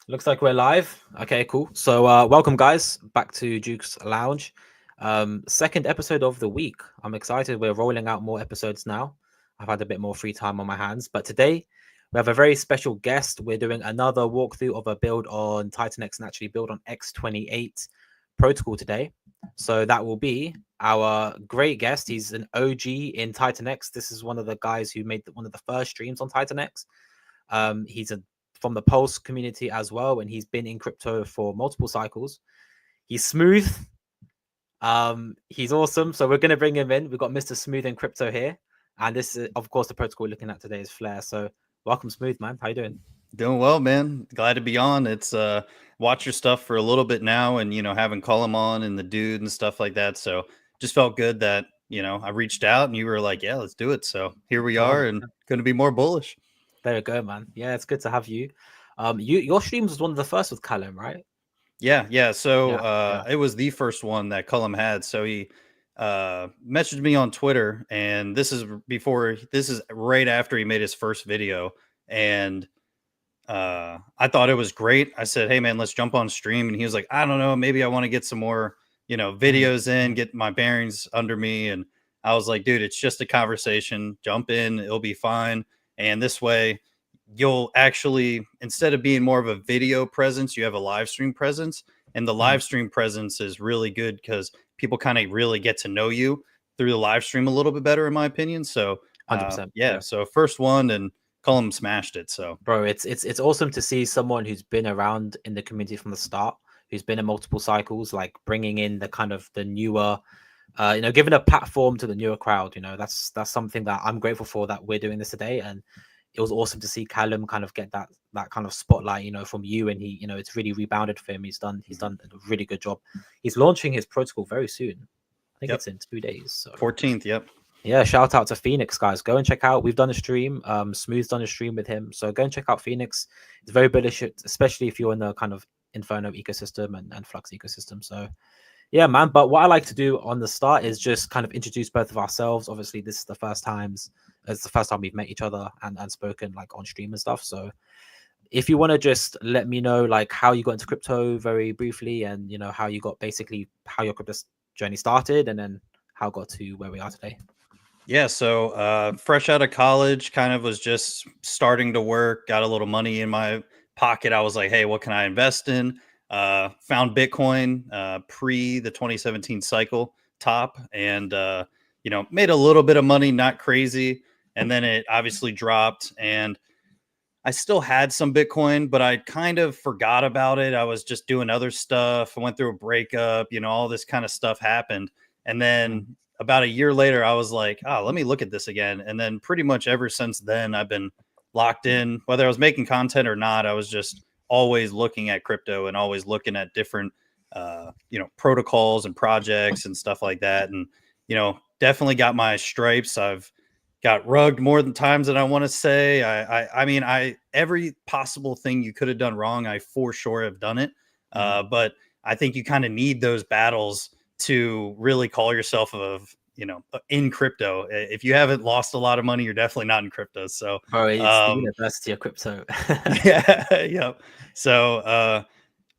Looks like we're live. Okay, cool. So welcome guys back to Jukes Lounge. Second episode of the week. I'm excited. We're rolling out more episodes now. I've had a bit more free time on my hands, but today we have a very special guest. We're doing another walkthrough of a build on Titan X and actually build on X28 protocol today. So that will be our great guest. He's an OG in Titan X. This is one of the guys who made one of the first streams on Titan X. He's from the Pulse community as well, and he's been in crypto for multiple cycles. He's smooth. He's awesome. So we're gonna bring him in. We've got Mr. Smooth in crypto here, and this is, of course, the protocol we're looking at today is Flare. So welcome, Smooth man. How you doing? Doing well, man. Glad to be on. It's watch your stuff for a little bit now, and having Cullum on and the dude and stuff like that. So just felt good that I reached out and you were like, yeah, let's do it. So here we are, and going to be more bullish. There you go, man. Yeah, it's good to have you. Your streams was one of the first with Callum, right? Yeah. So it was the first one that Cullum had. So he messaged me on Twitter, and this is right after he made his first video, and I thought it was great. I said, hey man, let's jump on stream. And he was like, I don't know, maybe I want to get some more, videos in, get my bearings under me. And I was like, dude, it's just a conversation. Jump in, it'll be fine. And this way you'll actually, instead of being more of a video presence, you have a live stream presence. And the live stream presence is really good because people kind of really get to know you through the live stream a little bit better, in my opinion. So 100%. yeah. So first one, and Cullum smashed it. So bro, it's awesome to see someone who's been around in the community from the start, who's been in multiple cycles, like bringing in the kind of the newer, giving a platform to the newer crowd. That's something that I'm grateful for, that we're doing this today. And it was awesome to see Callum kind of get that kind of spotlight, from you. And he, it's really rebounded for him. He's done a really good job. He's launching his protocol very soon. I think it's in 2 days. So 14th. Yep. Yeah, shout out to Phoenix, guys. Go and check out. We've done a stream. Smooth's done a stream with him. So go and check out Phoenix. It's very bullish, especially if you're in the kind of Inferno ecosystem and Flux ecosystem. So yeah, man. But what I like to do on the start is just kind of introduce both of ourselves. Obviously, this is the first time we've met each other and spoken like on stream and stuff. So if you want to just let me know like how you got into crypto very briefly, and how you got basically how your crypto journey started, and then how it got to where we are today. Yeah, so fresh out of college, kind of was just starting to work, got a little money in my pocket. I was like, hey, what can I invest in? Found Bitcoin pre the 2017 cycle top, and made a little bit of money, not crazy. And then it obviously dropped, and I still had some Bitcoin, but I kind of forgot about it. I was just doing other stuff. I went through a breakup, all this kind of stuff happened. And then about a year later, I was like, let me look at this again. And then pretty much ever since then, I've been locked in. Whether I was making content or not, I was just always looking at crypto and always looking at different, protocols and projects and stuff like that. And, definitely got my stripes. I've got rugged more than times than I want to say. I mean, every possible thing you could have done wrong, I for sure have done it. But I think you kind of need those battles to really call yourself in crypto. If you haven't lost a lot of money, you're definitely not in crypto. So it's the university of crypto. Yeah. So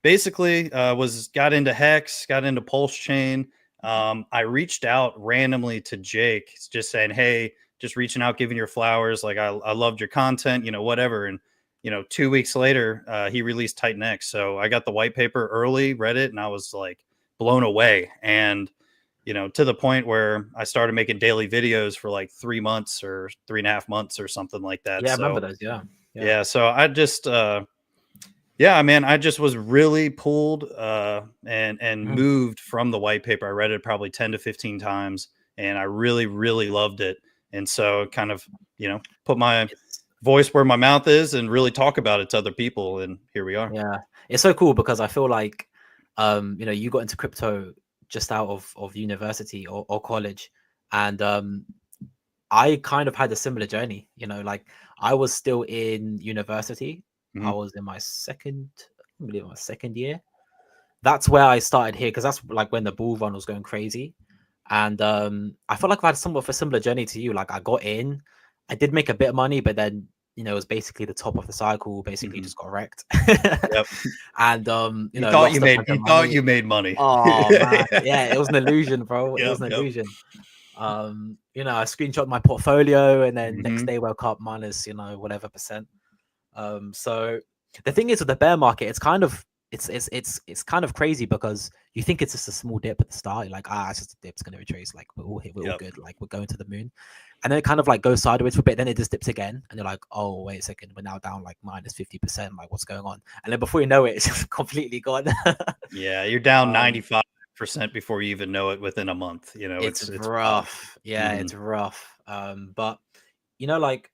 basically got into Hex, got into Pulse Chain. I reached out randomly to Jake, just saying, hey, just reaching out, giving your flowers. Like I loved your content, whatever. And 2 weeks later, he released Titan X. So I got the white paper early, read it, and I was like blown away. And to the point where I started making daily videos for like 3 months or 3.5 months or something like that. Yeah, I remember those. Yeah. So I just I just was really pulled and moved from the white paper. I read it probably 10 to 15 times, and I really, really loved it. And so kind of, put my voice where my mouth is and really talk about it to other people. And here we are. Yeah. It's so cool because I feel like, you got into crypto just out of university or college. And I kind of had a similar journey, like I was still in university. I was in my second year. That's where I started here, because that's like when the bull run was going crazy. And I felt like I had somewhat of a similar journey to you. Like I got in, I did make a bit of money, but then it was basically the top of the cycle, basically Mhm. just got wrecked. Yep. And You thought lost you a bunch made of you thought money. you made money. Oh man, yeah, it was an illusion, bro. It was Yep, an yep. illusion. I screenshot my portfolio, and then next Mhm. day woke up minus, whatever percent. So the thing is with the bear market, it's kind of crazy because you think it's just a small dip at the start. You're like, it's just a dip, it's gonna retrace, like we're all here, we're all Yep. good, like we're going to the moon. And then it kind of like goes sideways for a bit, then it just dips again, and you're like, oh wait a second, we're now down like minus 50%, like what's going on? And then before you know it, it's just completely gone. Yeah, you're down um 95% before you even know it within a month. it's It's wild. rough. Yeah, Mhm. it's rough. But like,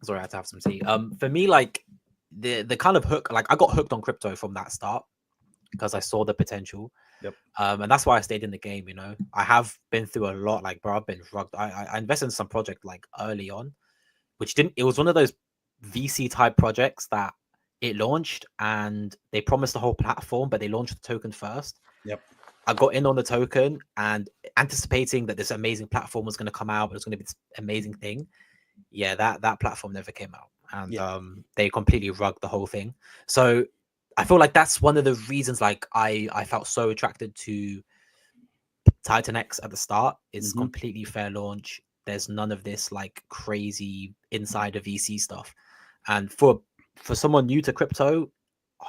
sorry, I had to have some tea. For me, like the kind of hook, like I got hooked on crypto from that start because I saw the potential. Yep. And that's why I stayed in the game. I have been through a lot. Like, bro, I've been rugged. I invested in some project like early on, which didn't. It was one of those VC type projects that it launched and they promised the whole platform, but they launched the token first. Yep. I got in on the token and anticipating that this amazing platform was going to come out, it was going to be this amazing thing. Yeah, that platform never came out, and Yeah. they completely rugged the whole thing. So I feel like that's one of the reasons, like I felt so attracted to Titan X at the start. It's Mhm. completely fair launch. There's none of this like crazy insider VC stuff, and for someone new to crypto,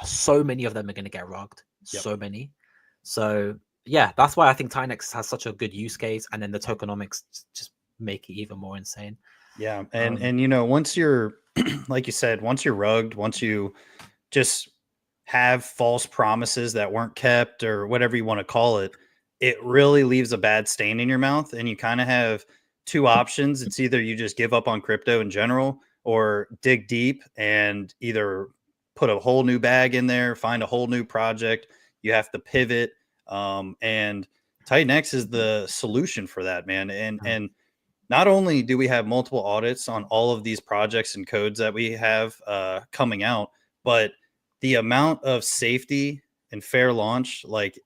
so many of them are going to get rugged. Yep. So many. So yeah, that's why I think Titan X has such a good use case, and then the tokenomics just make it even more insane. Yeah, Um, once you're like you said, once you're rugged, once you just have false promises that weren't kept or whatever you want to call it, it really leaves a bad stain in your mouth. And you kind of have two options. It's either you just give up on crypto in general or dig deep and either put a whole new bag in there, find a whole new project. You have to pivot. And Titan X is the solution for that, man. And not only do we have multiple audits on all of these projects and codes that we have coming out, but the amount of safety and fair launch, like,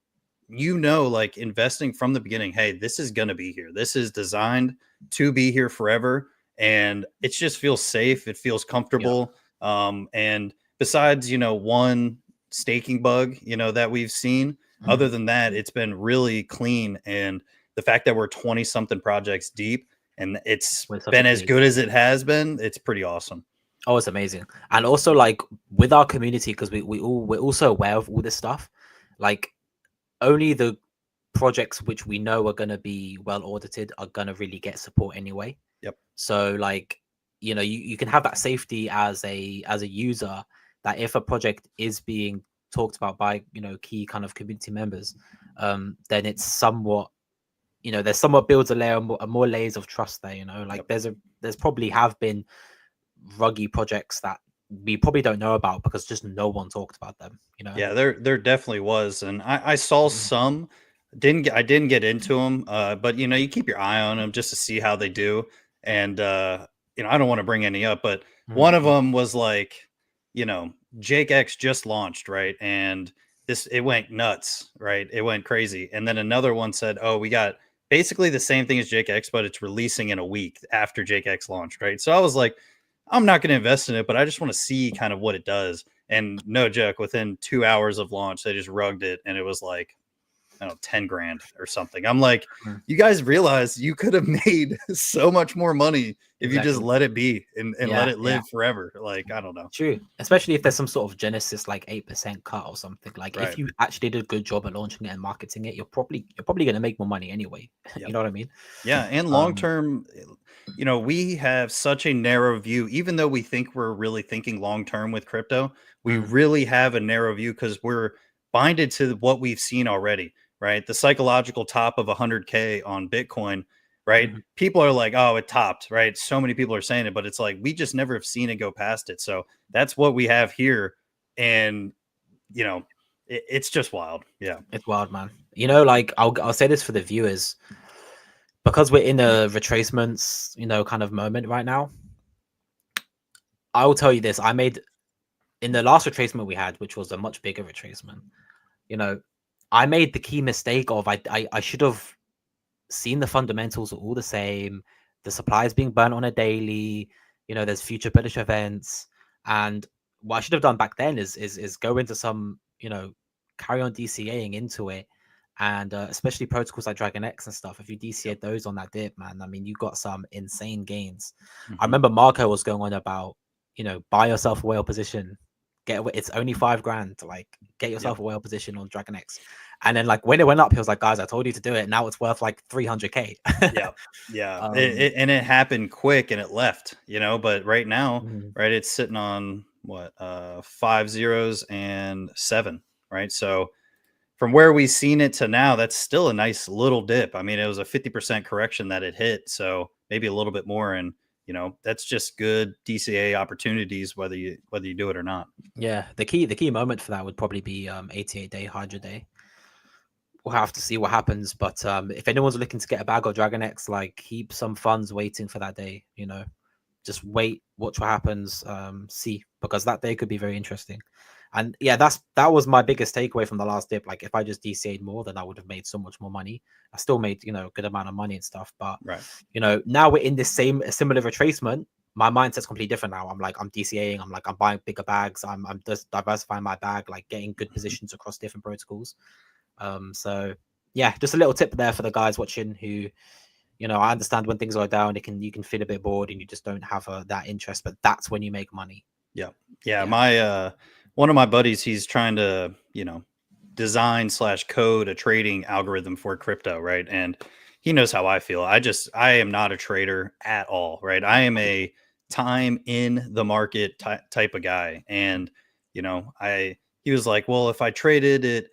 like investing from the beginning, hey, this is going to be here. This is designed to be here forever. And it just feels safe. It feels yeah. comfortable. And besides, one staking bug, that we've seen, other Mhm. than that, it's been really clean. And the fact that we're 20 something projects deep and it's With such a been as big good as it has been, it's pretty awesome. Oh, it's amazing. And also like with our community, because we're also aware of all this stuff, like only the projects which we know are gonna be well audited are gonna really get support anyway. Yep. So like, you can have that safety as a user, that if a project is being talked about by, key kind of community members, then it's somewhat, there's somewhat builds a layer more layers of trust there, like Yep. there's probably have been ruggy projects that we probably don't know about because just no one talked about them. Yeah, there definitely was, and I saw Mhm. some. I didn't get into them, but you keep your eye on them just to see how they do. And I don't want to bring any up, but one of Mhm. them was like, Jake X just launched, right, and it went nuts, right? It went crazy, and then another one said, "Oh, we got basically the same thing as Jake X, but it's releasing in a week after Jake X launched, right?" So I was like, I'm not going to invest in it, but I just want to see kind of what it does. And no joke, within 2 hours of launch, they just rugged it, and it was like, I don't know, 10 grand or something. I'm like, Mhm. you guys realize you could have made so much more money if you just Exactly. let it be and let Yeah, it yeah. live forever. Like, I don't know. True. Especially if there's some sort of Genesis like 8% cut or something. Like if Right. you actually did a good job at launching it and marketing it, you're probably gonna make more money anyway. You Yep. know what I mean? Yeah. And long Um, term, we have such a narrow view, even though we think we're really thinking long term with crypto, we mm, really have a narrow view because we're binded to what we've seen already, right? The psychological top of 100K on Bitcoin, right? mhm. People are like, oh, it topped, right? So many people are saying it, but it's like we just never have seen it go past it. So that's what we have here. And, you know, it's just wild. Yeah. It's wild, man. Like I'll say this for the viewers, because we're in a retracements, kind of moment right now. I will tell you this. I made in the last retracement we had, which was a much bigger retracement, you know, I made the key mistake of I should have seen the fundamentals are all the same. The supply is being burnt on a daily. There's future bullish events, and what I should have done back then is go into some, carry on DCAing into it, and especially protocols like Dragon X and stuff. If you Yep. DCA those on that dip, man, I mean, you got some insane gains. I Hmm. remember Marco was going on about, buy yourself a whale position. It's only 5 grand to like get Yep. yourself a whale position on Dragon X. And then like when it went up, he was like, guys, I told you to do it. Now it's worth like 300k. Yeah. Yeah. um And it happened quick and it left, but right now, mhm. right, it's sitting on what, 5 zeros and 7, right? So from where we've seen it to now, that's still a nice little dip. I mean, it was a 50% correction that it hit. So maybe a little bit more. And, that's just good DCA opportunities, whether you do it or not. Yeah, the key moment for that would probably be 88 day Hydra day. We'll have to see what happens, but if anyone's looking to get a bag of Dragon X, like keep some funds waiting for that day. Just wait, watch what happens, see, because that day could be very interesting. And yeah, that was my biggest takeaway from the last dip. Like if I just DCA'd more, then I would have made so much more money. I still made a good amount of money and stuff, but Right. now we're in this similar retracement. My mindset's completely different now. I'm like, I'm DCAing. I'm like, I'm buying bigger bags. I'm just diversifying my bag, like getting good positions across different protocols. So yeah, just a little tip there for the guys watching who, I understand when things go down, you can feel a bit bored and you just don't have that interest, but that's when you make money. Yeah. Yeah. Yeah. My, one of my buddies, he's trying to, design slash code a trading algorithm for crypto. Right. And he knows how I feel. I am not a trader at all. Right. I am a time in the market type of guy. And, he was like, well, if I traded it,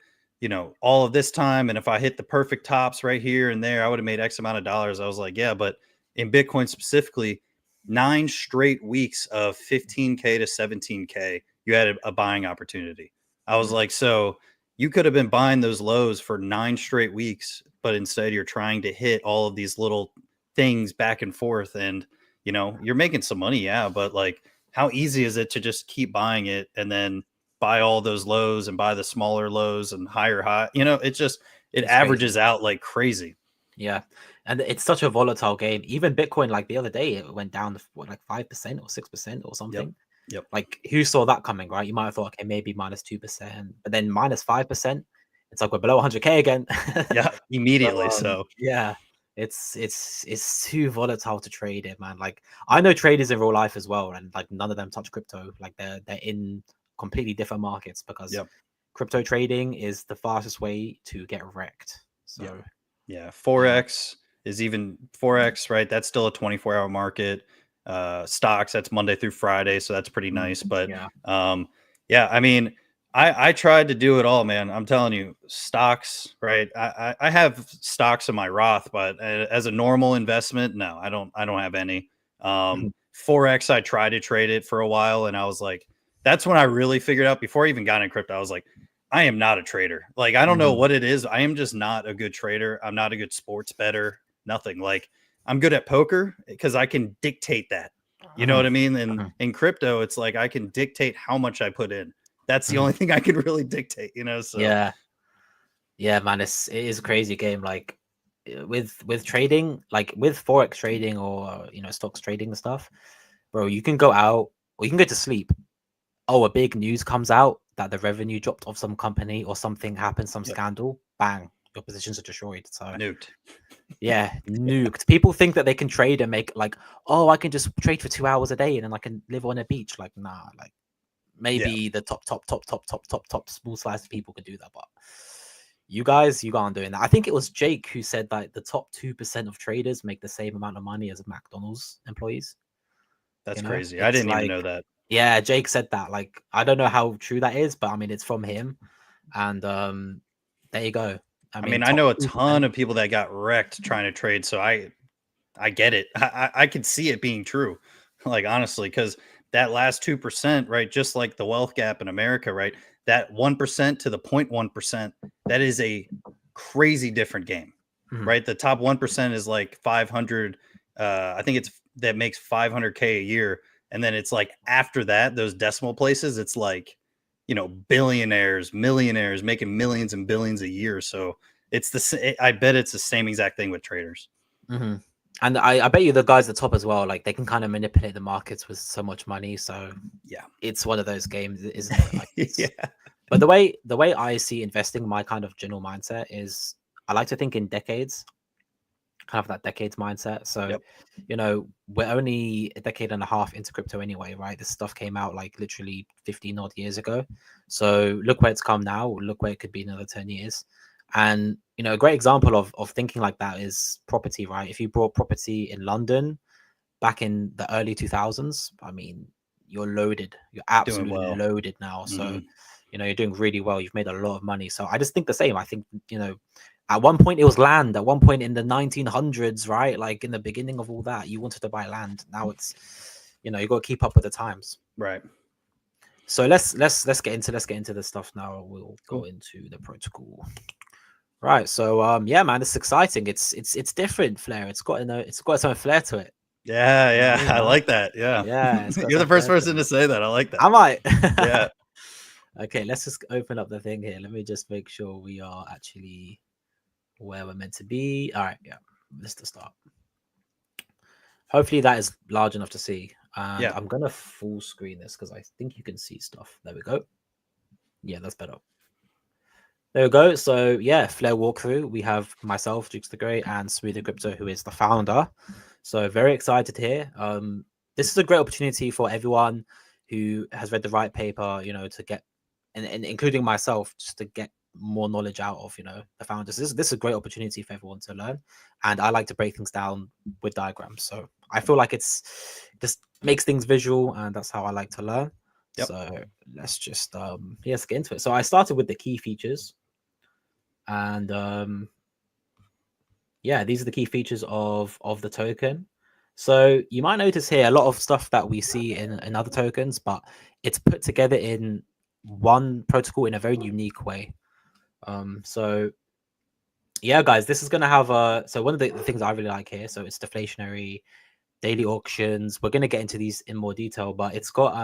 all of this time, and if I hit the perfect tops right here and there, I would have made X amount of dollars. I was like, yeah, but in Bitcoin specifically, 9 straight weeks of 15K to 17K, you had a buying opportunity. I was Mm. like, so you could have been buying those lows for 9 straight weeks, but instead you're trying to hit all of these little things back and forth. And, you're making some money. Yeah. But like, how easy is it to just keep buying it and then buy all those lows and buy the smaller lows and higher high? It It's crazy. averages out like crazy. Yeah. And it's such a volatile game. Even Bitcoin, like the other day, it went down to what, like 5% or 6% or Yep. something. Yep. Like who saw that coming, right? You might have thought, okay, maybe -2%, but then -5%. It's like we're below 100k again. Yeah. So Immediately. So yeah, it's too volatile to trade it, man. Like I know traders in real life as well, and like none of them touch crypto. Like they're in completely different markets because yep. crypto trading is the fastest way to get wrecked. Yep. So Yeah. yeah. Forex is even Forex, right? That's still a 24-hour market. Stocks, that's Monday through Friday, so that's pretty Mm, nice. But yeah. yeah, I mean, I tried to do it all, man. I'm telling you, stocks, right? I have stocks in my Roth, but as a normal investment, no, I don't have any. Mhm, Forex, I tried to trade it for a while, and I was like, that's when I really figured out. Before I even got in crypto, I was like, I am not a trader. Like, I don't know mhm, what it is. I am just not a good trader. I'm not a good sports bettor. Nothing. Like, I'm good at poker because I can dictate that. You know mhm, what I mean? And mhm, in crypto, it's like I can dictate how much I put in. That's the mhm. only thing I can really dictate. So Yeah. Yeah, man, it is a crazy game. Like with trading, like with forex trading or stocks trading and stuff, bro, you can go out or you can go to sleep. Oh, a big news comes out that the revenue dropped of some company or something happened, some yep, scandal, bang, your positions are destroyed. So nuked. yeah, nuked. People think that they can trade and make like, oh, I can just trade for 2 hours a day and then I can live on a beach. Like, nah, like Yeah. maybe the top small slice of people could do that, but you guys, you aren't doing that. I think it was Jake who said that the top 2% of traders make the same amount of money as McDonald's employees. That's crazy. I It's didn't even like, know that. yeah, Jake said that. Like, I don't know how true that is, but I mean, it's from him. And there you go. I I mean, mean, I top know a ton 2%. of people that got wrecked trying to trade. So I get it. I could see it being true. Like, honestly, because that last 2%, right? Just like the wealth gap in America, right? That 1% to the 0.1%, that is a crazy different game, Mhm, right? The top 1% is like 500. I think that makes 500K a year. And then it's like after that, those decimal places, it's like, billionaires, millionaires making millions and billions a year. So I bet it's the same exact thing with traders. mhm. And I bet you the guys at the top as well, like they can kind of manipulate the markets with so much money. So Yeah. it's one of those games, isn't it? Like it's. Yeah. But the way I see investing, my kind of general mindset is I like to think in decades, kind of that decades mindset. So, Yep. we're only a decade and a half into crypto anyway, right? This stuff came out like literally 15 odd years ago. So look where it's come now. Look where it could be in another 10 years. And a great example of thinking like that is property, right? If you bought property in London back in the early 2000s, I mean, you're loaded. You're Doing absolutely well. loaded now. So, Hmm. you're doing really well. You've made a lot of money. So I just think the same. I think, at one point it was land. At one point in the 1900s, right? Like in the beginning of all that, you wanted to buy land. Now it's, you got to keep up with the times. Right. So let's get into the stuff now. We'll go Cool. into the protocol. Right. So yeah, man, it's exciting. It's different flair. It's got its own flair to it. Yeah. You know what I Yeah. mean, I man? like that. Yeah. Yeah, it's got its You're the own first flair to person it. to say that. I like that. I might. Yeah. Okay, let's just open up the thing here. Let me just make sure we are actually where we're meant to be. All right, yeah, let's just start. Hopefully that is large enough to see. And Yeah. I'm gonna full screen this because I think you can see stuff. There we go. Yeah, that's better. There we go. So yeah, Flair walkthrough. We have myself, Jukes the Great, and Smoother Crypto, who is the founder. So very excited here. This is a great opportunity for everyone who has read the right paper, to get, and including myself, just to get more knowledge out of, the founders. This is a great opportunity for everyone to learn, and I like to break things down with diagrams. So I feel like it's just makes things visual, and that's how I like to learn. Yep. So let's just let's get into it. So I started with the key features. And yeah, these are the key features of the token. So you might notice here a lot of stuff that we see in other tokens, but it's put together in one protocol in a very unique way. So yeah, guys, this is gonna have so one of the things I really like here, so it's deflationary, daily auctions. We're gonna get into these in more detail, but it's got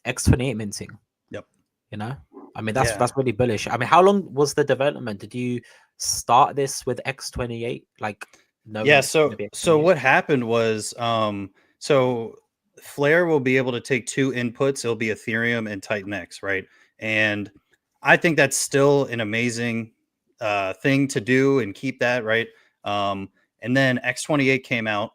X28 minting. Yep. You know, I mean that's Yeah. that's really bullish. I mean, how long was the development? Did you start this with X28, like knowing Yeah. it's going to So be so X28? what happened was so Flare will be able to take two inputs. It'll be Ethereum and Titan X, right? And I think that's still an amazing thing to do and keep that, right? And then X28 came out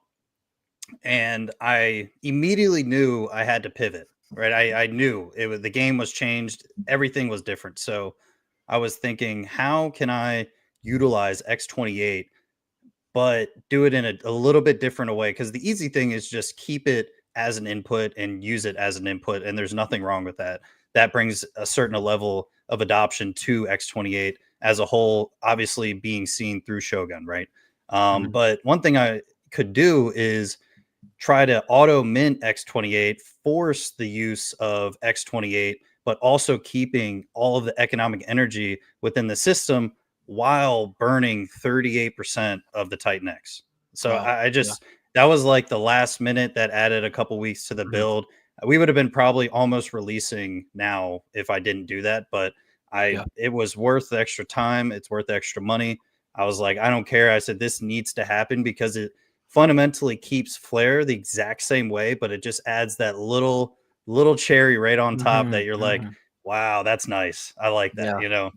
and I immediately knew I had to pivot. Right, I knew it was the game was changed, everything was different. So I was thinking, how can I utilize X28, but do it in a little bit different a way? Because the easy thing is just keep it as an input and use it as an input, and there's nothing wrong with that. That brings a certain level of adoption to X28 as a whole, obviously being seen through Shogun, right? Mhm. But one thing I could do is try to auto mint X28, force the use of X28, but also keeping all of the economic energy within the system while burning 38% of the Titan X. So Wow. I Yeah. just, that was like the last minute that added a couple weeks to the Mhm. build. We would have been probably almost releasing now if I didn't do that, but Yeah. it was worth the extra time. It's worth the extra money. I was like, I don't care. I said, this needs to happen because it fundamentally keeps Flair the exact same way, but it just adds that little cherry right on top Mhm. that you're like, Mhm. wow, that's nice. I like that, Yeah. you know?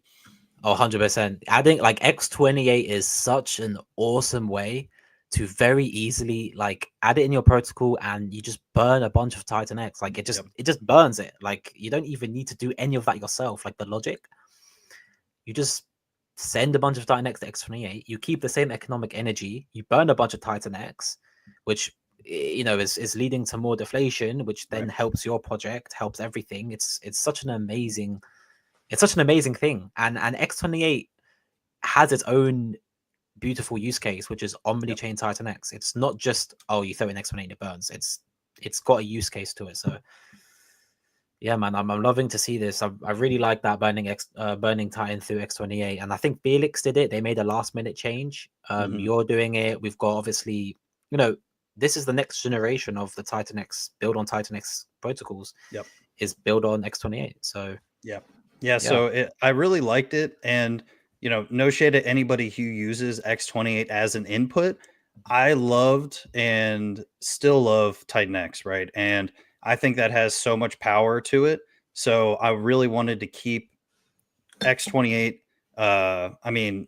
Oh, 100%. I think like X28 is such an awesome way to very easily like add it in your protocol and you just burn a bunch of Titan X. Like it just Yep. it just burns it. Like you don't even need to do any of that yourself. Like the logic, you just send a bunch of Titan X to X28. You keep the same economic energy. You burn a bunch of Titan X, which is leading to more deflation, which then Right. helps your project, helps everything. It's such an amazing thing. And X28 has its own beautiful use case, which is Omni Yep. Chain Titan X. It's not just you throw an X28 and it burns. It's got a use case to it. So yeah, man, I'm loving to see this. I really like that burning Titan through X28, and I think Felix did it. They made a last minute change. Hmm. You're doing it. We've got obviously, you know, this is the next generation of the Titan X build on Titan X protocols Yep. is build on X28. So Yep. Yeah. yeah, So I really liked it. And, no shade at anybody who uses X28 as an input. I loved and still love Titan X, right? And I think that has so much power to it. So I really wanted to keep X28, I mean,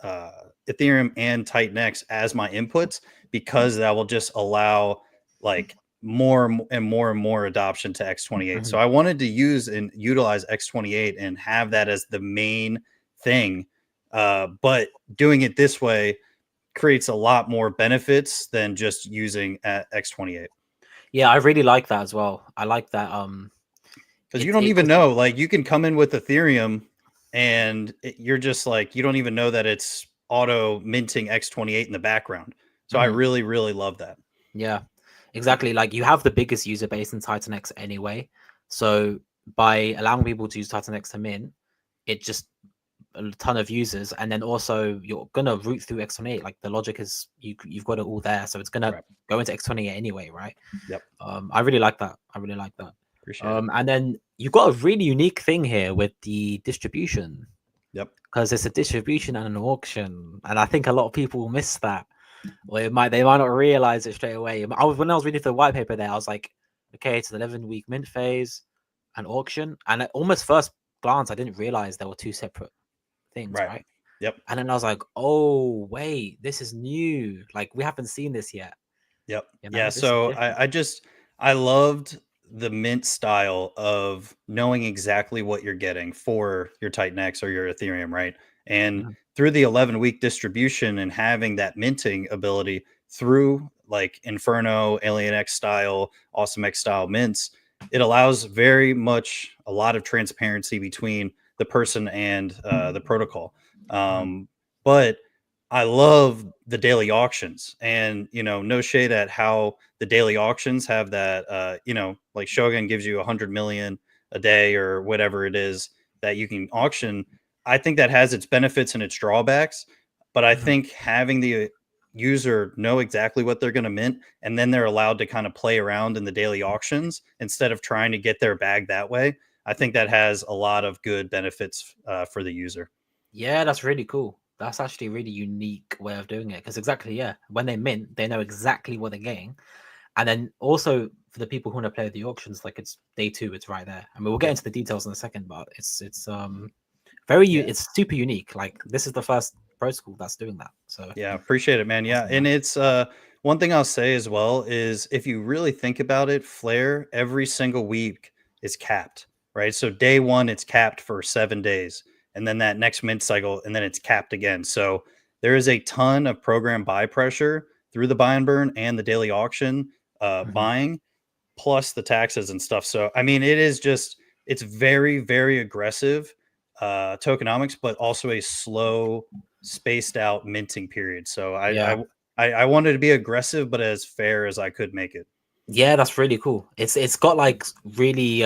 uh, Ethereum and Titan X as my inputs because that will just allow like and more adoption to X28. So Mhm. I wanted to use and utilize X28 and have that as the main thing. But doing it this way creates a lot more benefits than just using X28 Yeah, I really like that as well. I like that. because you don't even 'Cause know. Like you can come in with Ethereum, and you're just like you don't even know that it's auto minting X28 in the background. So I mhm. really love that. Yeah, exactly. Like you have the biggest user base in Titan X anyway. So by allowing people to use Titan X to mint, it just a ton of users, and then also you're gonna route through X28. Like the logic is you've got it all there, so it's gonna Right. go into X28 anyway, right? Yep. I really like that. I really like that. Appreciate it. And then you've got a really unique thing here with the distribution Yep. because it's a distribution and an auction, and I think a lot of people miss that. Or they might not realize it straight away. When I was reading the white paper there, I was like, okay, it's an 11-week mint phase, an auction, and at almost first glance, I didn't realize there were two separate things, Right. right? Yep. And then I was like, oh wait, this is new. Like we haven't seen this yet. Yep. You Yeah. know, this is So different. I loved the mint style of knowing exactly what you're getting for your Titan X or your Ethereum, right? And Mhm, through the 11-week distribution and having that minting ability through like Inferno, Alien X style, Awesome X style mints, it allows very much a lot of transparency between the person and the protocol. mhm, But I love the daily auctions, and no shade at how the daily auctions have that. Like Shogun gives you 100 million a day or whatever it is that you can auction. I think that has its benefits and its drawbacks, but I mhm. think having the user know exactly what they're going to mint and then they're allowed to kind of play around in the daily auctions instead of trying to get their bag that way. I think that has a lot of good benefits for the user. Yeah, that's really cool. That's actually a really unique way of doing it because exactly, yeah, when they mint, they know exactly what they're getting. And then also for the people who want to play the auctions, like it's day two, it's right there. I mean, we'll get Yep. into the details in a second, but it's Yeah. it's super unique. Like this is the first protocol that's doing that. So Yeah, appreciate it, man. Yeah, awesome, and man. it's one thing I'll say as well is if you really think about it, Flare every single week is capped, right? So day one it's capped for 7 days, and then that next mint cycle, and then it's capped again. So there is a ton of program buy pressure through the buy and burn and the daily auction Mhm. buying, plus the taxes and stuff. So I mean, it's very aggressive tokenomics, but also a slow, spaced out minting period. So Yeah. I wanted to be aggressive, but as fair as I could make it. Yeah, that's really cool. It's got like really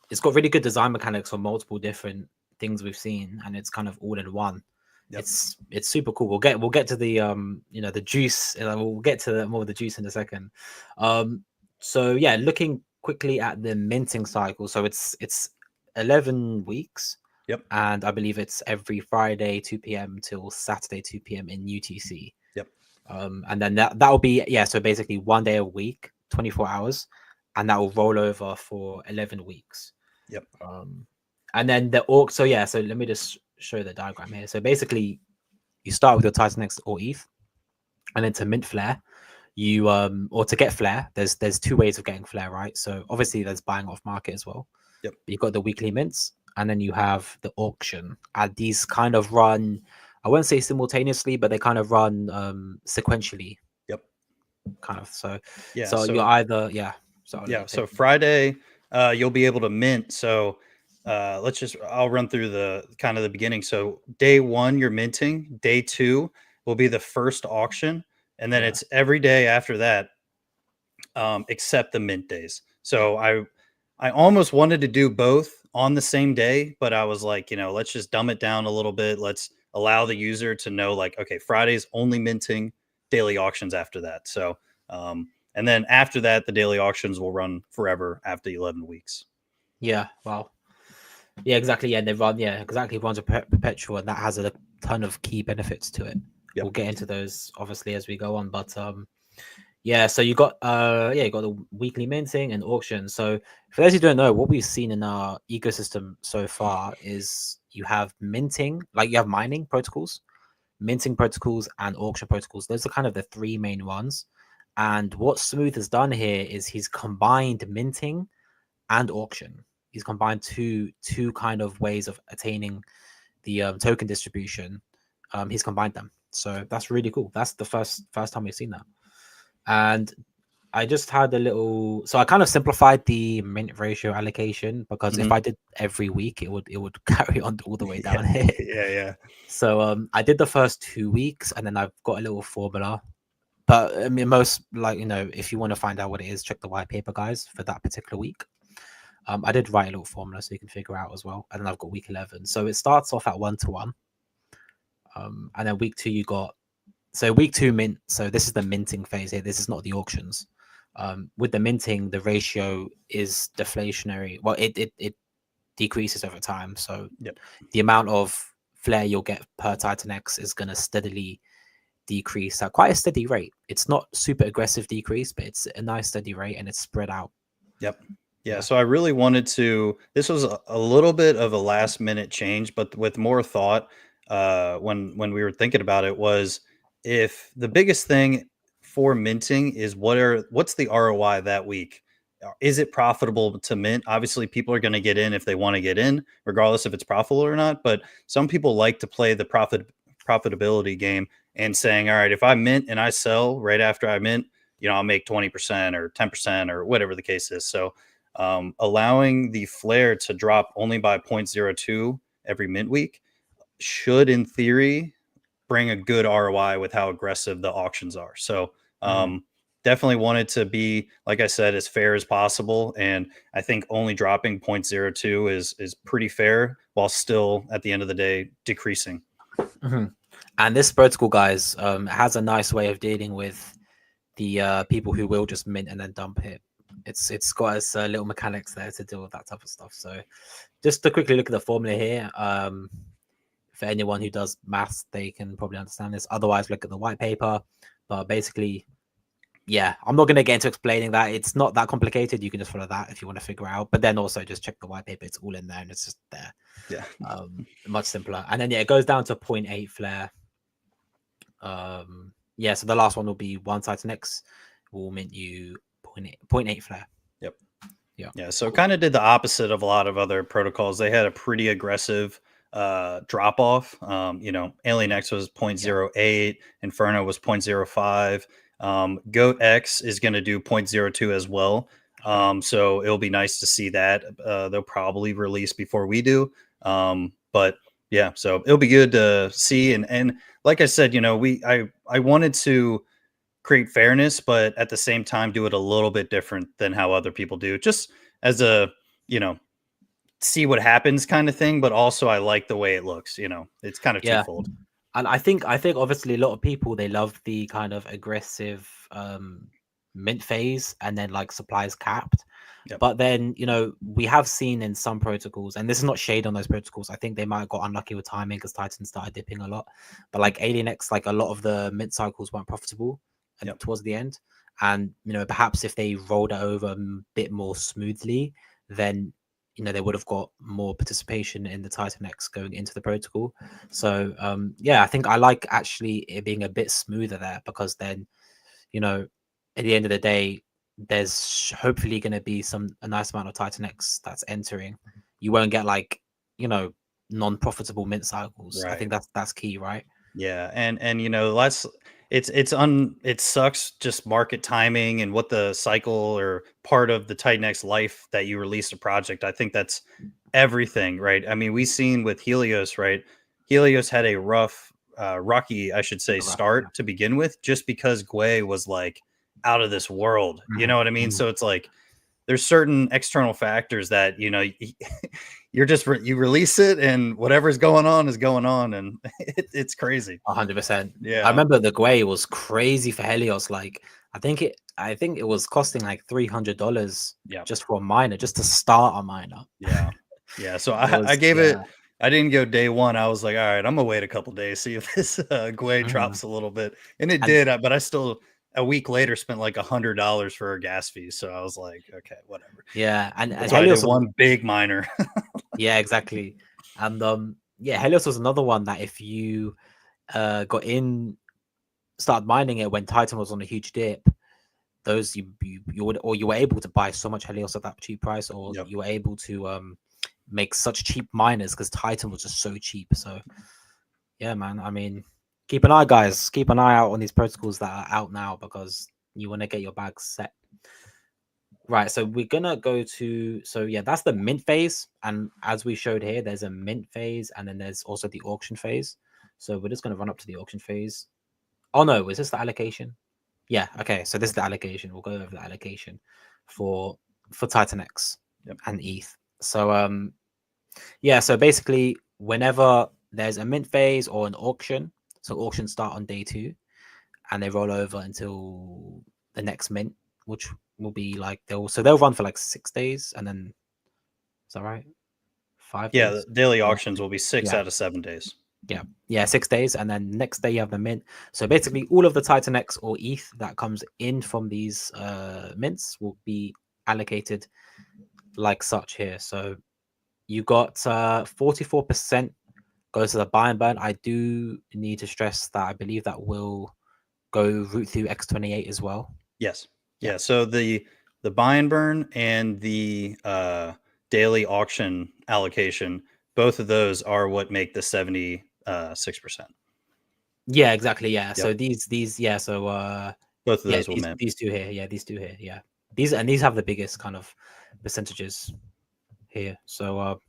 it's got really good design mechanics on multiple different things we've seen, and it's kind of all in one. Yep. It's super cool. We'll get to the the juice. We'll get to more of the juice in a second. So yeah, looking quickly at the minting cycle. So it's 11 weeks, Yep. and I believe it's every Friday 2 p.m. till Saturday 2 p.m. in UTC. Yep. And then that'll be, yeah, so basically 1 day a week, 24 hours, and that will roll over for 11 weeks. Yep. um and then the orc, so yeah, so let me just show the diagram here. So basically you start with your Titan X or ETH, and then to mint flare, you or to get flare, there's two ways of getting flare, right? So obviously there's buying off market as well, Yep. but you've got the weekly mints, and then you have the auction, and these kind of run, I won't say simultaneously, but they kind of run sequentially, Yep. kind of. So Yeah. so you're So either, yeah, so I'll let yeah. you take So from there. Friday, you'll be able to mint. So I'll run through the kind of the beginning. So day one, you're minting. Day two will be the first auction. And then Yeah. it's every day after that, except the mint days. So I almost wanted to do both on the same day, but I was like, let's just dumb it down a little bit. Let's allow the user to know, like, okay, Friday's only minting, daily auctions after that. So, and then after that, the daily auctions will run forever after 11 weeks. Yeah, well, yeah, exactly. Yeah, they run. Yeah, exactly. Runs a perpetual, and that has a ton of key benefits to it. Yep. We'll get into those obviously as we go on, but yeah, so you got you got the weekly minting and auction. So for those who don't know, what we've seen in our ecosystem so far is you have minting, like you have mining protocols, minting protocols, and auction protocols. Those are kind of the three main ones. And what Smooth has done here is he's combined minting and auction. He's combined two kind of ways of attaining the token distribution. He's combined them, so that's really cool. That's the first time we've seen that. And I just had a little, so I kind of simplified the mint ratio allocation because if Mhm. I did every week, it would carry on all the way Yeah. down here. Yeah. So I did the first 2 weeks, and then I've got a little formula. But I mean, most like if you want to find out what it is, check the white paper, guys, for that particular week. I did write a little formula so you can figure out as well, and then I've got week 11. So it starts off at 1-to-1, and then week 2 you got so week 2 mint. So this is the minting phase here. This is not the auctions. With the minting, the ratio is deflationary. Well, it decreases over time. So Yep. the amount of flare you'll get per Titan X is going to steadily decrease at quite a steady rate. It's not super aggressive decrease, but it's a nice steady rate, and it's spread out. Yep. Yeah. Yeah. So I really wanted to. This was a little bit of a last minute change, but with more thought. When we were thinking about it, was if the biggest thing for minting is what's the ROI that week? Is it profitable to mint? Obviously, people are going to get in if they want to get in, regardless if it's profitable or not. But some people like to play the profitability game and saying, all right, if I mint and I sell right after I mint, I'll make 20% or 10% or whatever the case is. So allowing the flare to drop only by 0.02 every mint week should, in theory, bring a good ROI with how aggressive the auctions are. So definitely wanted to be, like I said, as fair as possible. And I think only dropping 0.02 is pretty fair while still, at the end of the day, decreasing. And this protocol, guys, has a nice way of dealing with the people who will just mint and then dump it. It's got its little mechanics there to deal with that type of stuff. So just to quickly look at the formula here, for anyone who does maths, they can probably understand this. Otherwise, look at the white paper. But basically, yeah, I'm not going to get into explaining that. It's not that complicated. You can just follow that if you want to figure out. But then also just check the white paper. It's all in there, and it's just there. Yeah. Much simpler. And then yeah, it goes down to 0.8 flare. Yeah, so the last one will be one Titan X will mint you 0.8 flare. Yep. Yeah. So kind of did the opposite of a lot of other protocols. They had a pretty aggressive drop off. Alien X was 0.08, Inferno was 0.05. Goat X is going to do 0.02 as well. So it'll be nice to see that. They'll probably release before we do. But yeah, so it'll be good to see. And like I said, I wanted to create fairness, but at the same time do it a little bit different than how other people do, just as a, see what happens kind of thing. But also I like the way it looks, it's kind of twofold. And I think obviously a lot of people, they love the kind of aggressive mint phase, and then like supplies capped. Yep. But then we have seen in some protocols, and this is not shade on those protocols, I think they might have got unlucky with timing because Titan started dipping a lot. But like Alien X, like a lot of the mint cycles weren't profitable towards the end. And perhaps if they rolled it over a bit more smoothly, then they would have got more participation in the Titan X going into the protocol. So yeah, I think I like actually it being a bit smoother there, because then at the end of the day, there's hopefully going to be a nice amount of Titan X that's entering. You won't get like non-profitable mint cycles. Right. I think that's key, right? Yeah, and it sucks just market timing and what the cycle or part of the Titan X life that you release a project. I think that's everything, right? I mean, we seen with Helios, right? Helios had a rocky, I should say, start to begin with, just because Gwei was like out of this world. You know what I mean? So it's like there's certain external factors that you're just you release it, and whatever's going on is going on, and it's crazy. 100%. Yeah, I remember the Gwei was crazy for Helios. Like I think it was costing like $300 just for a miner, just to start a miner. Yeah. So I gave it I didn't go day one. I was like, all right, I'm gonna wait a couple days, see if this Gwei Mhm. drops a little bit, and it And did. But I still a week later spent like $100 for a gas fee. So I was like, okay, whatever. yeah, and That's why I did Helios was, one big miner. yeah, exactly. And yeah, Helios was another one that if you got in, started mining it when Titan was on a huge dip, those you would, or you were able to buy so much Helios at that cheap price, or Yep. you were able to make such cheap miners because Titan was just so cheap. So yeah, man. I mean, keep an eye, guys. Keep an eye out on these protocols that are out now because you want to get your bags set. Right, so we're gonna go to, so yeah, that's the mint phase, and as we showed here, there's a mint phase, and then there's also the auction phase. So we're just gonna run up to the auction phase. Oh no, is this the allocation? Yeah, okay, so this is the allocation. We'll go over the allocation for Titan X Yep. and ETH. So yeah, so basically whenever there's a mint phase or an auction, so auctions start on day 2 and they roll over until the next mint, which will be like they'll run for like 6 days, and then is that right? 5 Yeah, the days? daily Yeah, auctions will be 6 yeah, out of 7 days. yeah, 6 days, and then next day you have the mint. So basically, all of the Titan X or ETH that comes in from these mints will be allocated like such here. So you got 44% goes to the buy and burn. I do need to stress that I believe that will go route through X28 as well. Yes. Yeah. Yeah. So the buy and burn and the daily auction allocation, both of those are what make the 76%. Yeah, exactly. Yeah. Yep. So these yeah, so Both of yeah, those will mint. these two here. Yeah, these two here. Yeah. These have the biggest kind of percentages here. So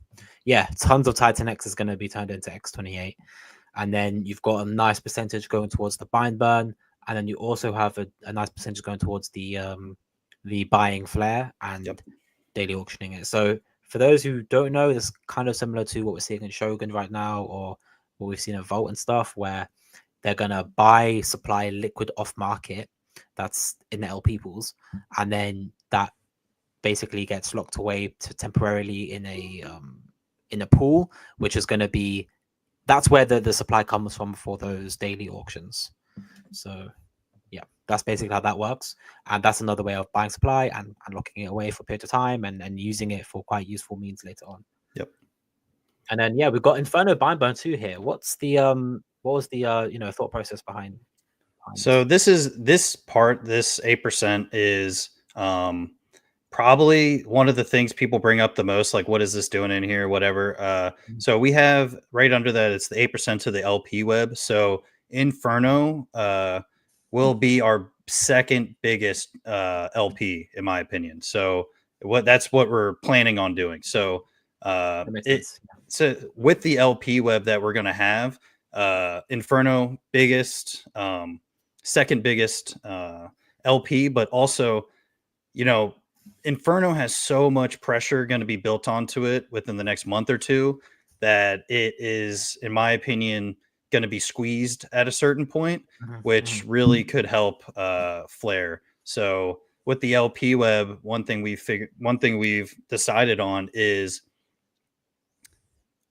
yeah, tons of Titan X is going to be turned into X28. And then you've got a nice percentage going towards the bind burn, and then you also have a nice percentage going towards the buying flare Yep. and daily auctioning it. So for those who don't know, it's kind of similar to what we're seeing in Shogun right now, or what we've seen in Vault and stuff, where they're gonna buy supply liquid off market that's in the LP pools, and then that basically gets locked away to temporarily in a pool, which is gonna be, that's where the supply comes from for those daily auctions. So yeah, that's basically how that works. And that's another way of buying supply and locking it away for a period of time and using it for quite useful means later on. Yep. And then yeah, we've got Inferno Bind Burn 2 here. What's the what was the thought process behind So this? this 8% is probably one of the things people bring up the most, like what is this doing in here, whatever. Mhm. So we have right under that, it's the 8% to the LP web. So Inferno will be our second biggest LP, in my opinion. So that's what we're planning on doing. So That makes it sense. so with the LP web that we're gonna have, Inferno biggest, second biggest LP, but also, you know, Inferno has so much pressure going to be built onto it within the next month or two that it is, in my opinion, going to be squeezed at a certain point, Mhm, which mhm. really could help Flare. So with the LP web, one thing we've decided on is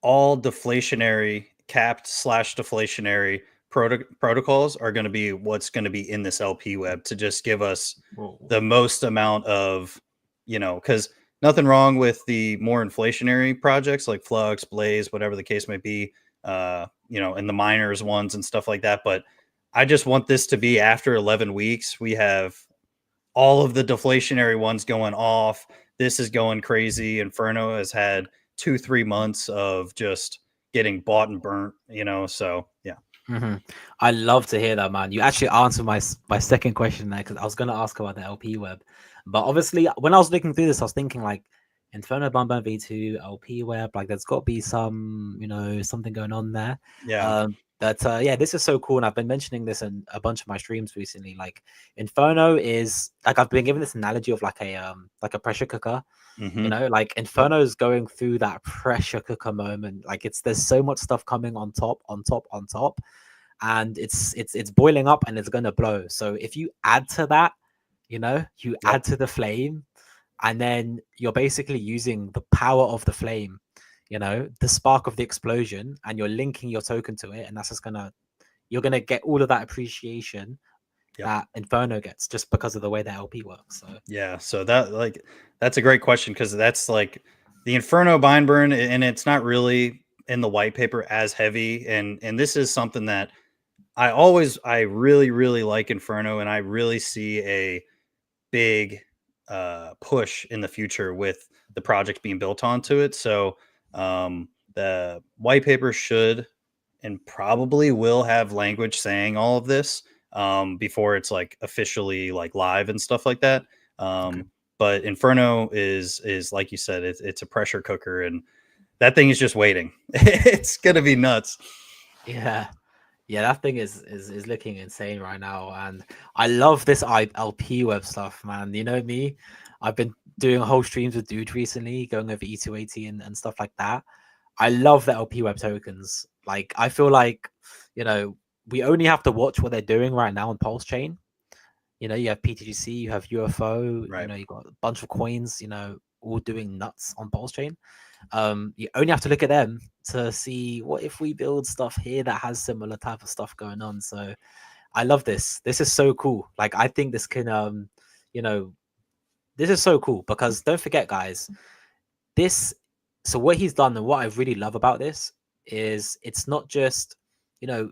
all deflationary, capped slash deflationary protocols are going to be what's going to be in this LP web to just give us Whoa. the most amount of, because nothing wrong with the more inflationary projects like Flux, Blaze, whatever the case might be, and the miners ones and stuff like that. But I just want this to be after 11 weeks. We have all of the deflationary ones going off. This is going crazy. Inferno has had 2-3 months of just getting bought and burnt, so yeah. Mhm. I love to hear that, man. You actually answered my second question there because I was gonna ask about the LP web, but obviously when I was looking through this, I was thinking like Inferno Bumble V2 LP web, like there's got to be some something going on there. Yeah. But yeah, this is so cool, and I've been mentioning this in a bunch of my streams recently. Like Inferno is like I've been given this analogy of like a pressure cooker. Hmm. Like Inferno is going through that pressure cooker moment. Like there's so much stuff coming on top, on top, on top, and it's boiling up and it's gonna blow. So if you add to that, you Yep. add to the flame, and then you're basically using the power of the flame, the spark of the explosion, and you're linking your token to it, and that's just you're gonna get all of that appreciation Yep. that Inferno gets just because of the way the LP works. So Yeah, so that's a great question because that's like the Inferno bind burn, and it's not really in the white paper as heavy, and this is something that I really like Inferno, and I really see a big push in the future with the project being built onto it. So the white paper should and probably will have language saying all of this before it's like officially like live and stuff like that. okay. But Inferno is like you said, it's a pressure cooker, and that thing is just waiting. It's gonna be nuts. Yeah. Yeah, that thing is looking insane right now, and I love this LP web stuff, man. You know me, I've been doing whole streams with Dude recently, going over E280 and stuff like that. I love the LP web tokens. Like, I feel like, we only have to watch what they're doing right now on Pulse Chain. You have PTGC, you have UFO, Right. you got a bunch of coins, all doing nuts on Pulse Chain. You only have to look at them to see what if we build stuff here that has similar type of stuff going on. So I love this. This is so cool. Like, I think this can this is so cool because don't forget, guys, this so what he's done and what I really love about this is it's not just,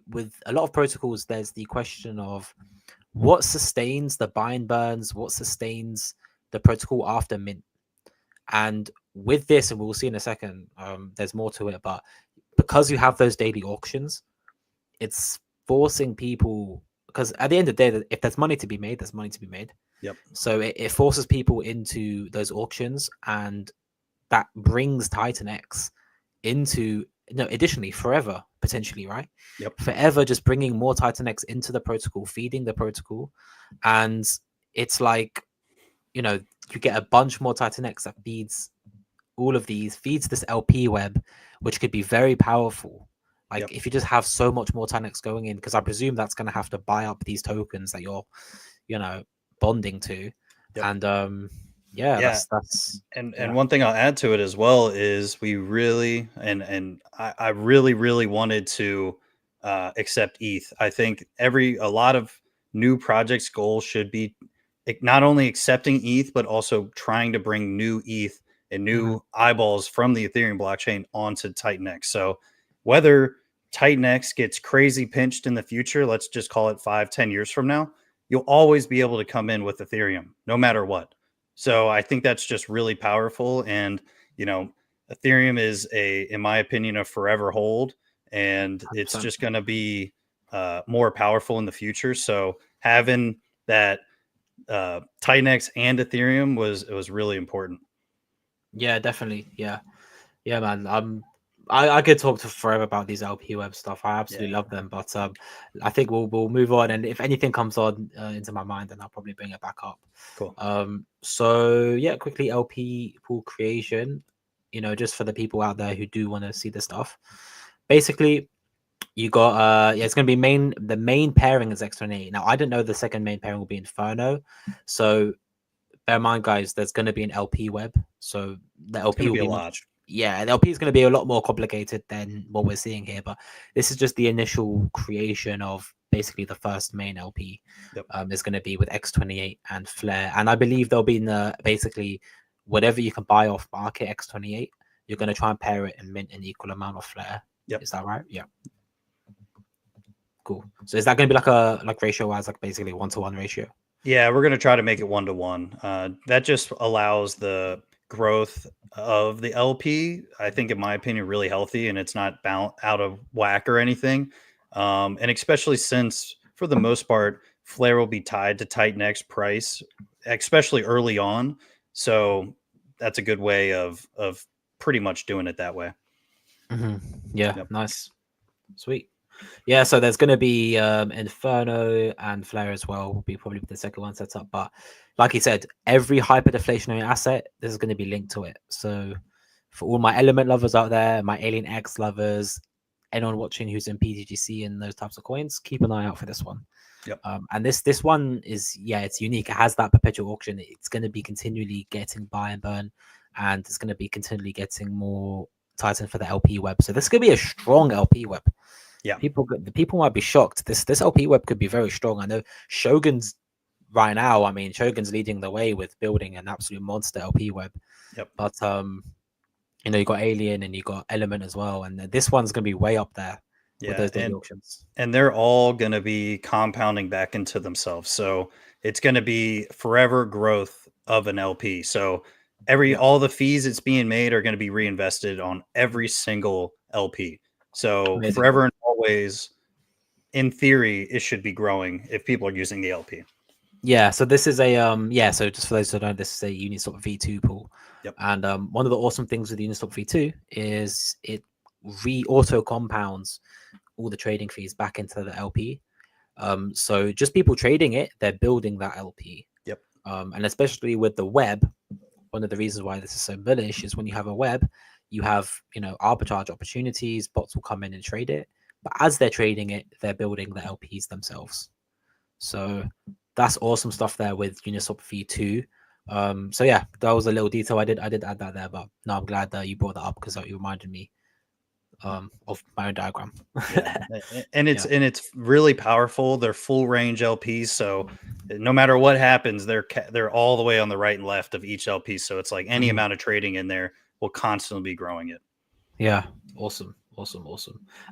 with a lot of protocols, there's the question of what sustains the bind burns, what sustains the protocol after mint. And with this, and we'll see in a second, there's more to it, but because you have those daily auctions, it's forcing people, because at the end of the day, if there's money to be made, there's money to be made. Yep. So it forces people into those auctions, and that brings Titan X into, additionally, forever, potentially, right? Yep. Forever just bringing more Titan X into the protocol, feeding the protocol. And it's like, you get a bunch more Titan X that feeds all of these, feeds this LP web, which could be very powerful. Like, Yep. if you just have so much more Titan X going in, because I presume that's going to have to buy up these tokens that you're, bonding to. Yep. And yeah, that's and one thing I'll add to it as well is we really and I really wanted to accept ETH. I think a lot of new projects' goal should be not only accepting ETH but also trying to bring new ETH and new eyeballs from the Ethereum blockchain onto Titan X. So whether Titan X gets crazy pinched in the future, let's just call it 5-10 years from now, you'll always be able to come in with Ethereum no matter what. So I think that's just really powerful. And, Ethereum is in my opinion, a forever hold, and it's 100%. just going to be more powerful in the future. So having that Titan X and Ethereum was really important. Yeah, definitely. Yeah, man. I could talk to forever about these LP web stuff. I absolutely love them, but I think we'll move on. And if anything comes on into my mind, then I'll probably bring it back up. Cool. So yeah, quickly LP pool creation. Just for the people out there who do want to see the stuff. Basically, you got it's gonna be the main pairing is X28. Now I didn't know the second main pairing will be Inferno. So bear in mind, guys, there's gonna be an LP web. So the LP will be be a lot. much, yeah, the LP is going to be a lot more complicated than what we're seeing here, but this is just the initial creation of basically the first main LP. Yep. Is going to be with X28 and Flare, and I believe there'll be basically whatever you can buy off market X28, you're going to try and pair it and mint an equal amount of Flare. Yep. Is that right? Yeah. Cool. So is that going to be like ratio wise, like basically 1-to-1 ratio? Yeah, we're going to try to make it 1-to-1. That just allows the growth of the LP, I think, in my opinion, really healthy, and it's not out of whack or anything. And especially since, for the most part, Flare will be tied to Titan X price, especially early on. So that's a good way of pretty much doing it that way. Yeah, yep. Nice, sweet. Yeah, so there's going to be Inferno and Flare as well. Will be probably the second one set up, but like he said, every hyperdeflationary asset, this is going to be linked to it. So for all my element lovers out there, my Alien X lovers, anyone watching who's in PTGC and those types of coins, keep an eye out for this one. Yep. And this one is, it's unique. It has that perpetual auction. It's going to be continually getting buy and burn, and it's going to be continually getting more Titan for the LP web. So this could be a strong LP web. Yeah. The people might be shocked. This LP web could be very strong. I know Shogun's right now. I mean, Shogun's leading the way with building an absolute monster LP web. Yep. But you know, you got Alien and you got Element as well, and this one's gonna be way up there with those daily auctions. And they're all going to be compounding back into themselves. So it's going to be forever growth of an LP. So all the fees it's being made are going to be reinvested on every single LP. So Amazing. forever and always, in theory, it should be growing if people are using the LP. Yeah, so this is a so just for those who don't know, this is a Uniswap V2 pool. Yep. And one of the awesome things with Uniswap V2 is it auto compounds all the trading fees back into the LP. So just people trading it, they're building that LP. Yep. And especially with the web, one of the reasons why this is so bullish is when you have a web, you have, you know, arbitrage opportunities, bots will come in and trade it. But as they're trading it, they're building the LPs themselves. So that's awesome stuff there with Uniswap V2. So yeah, that was a little detail. I did add that there, but no, I'm glad that you brought that up because you reminded me of my own diagram. And it's really powerful. They're full range LPs, so no matter what happens, they're all the way on the right and left of each LP. So it's like any amount of trading in there will constantly be growing it. Yeah, awesome.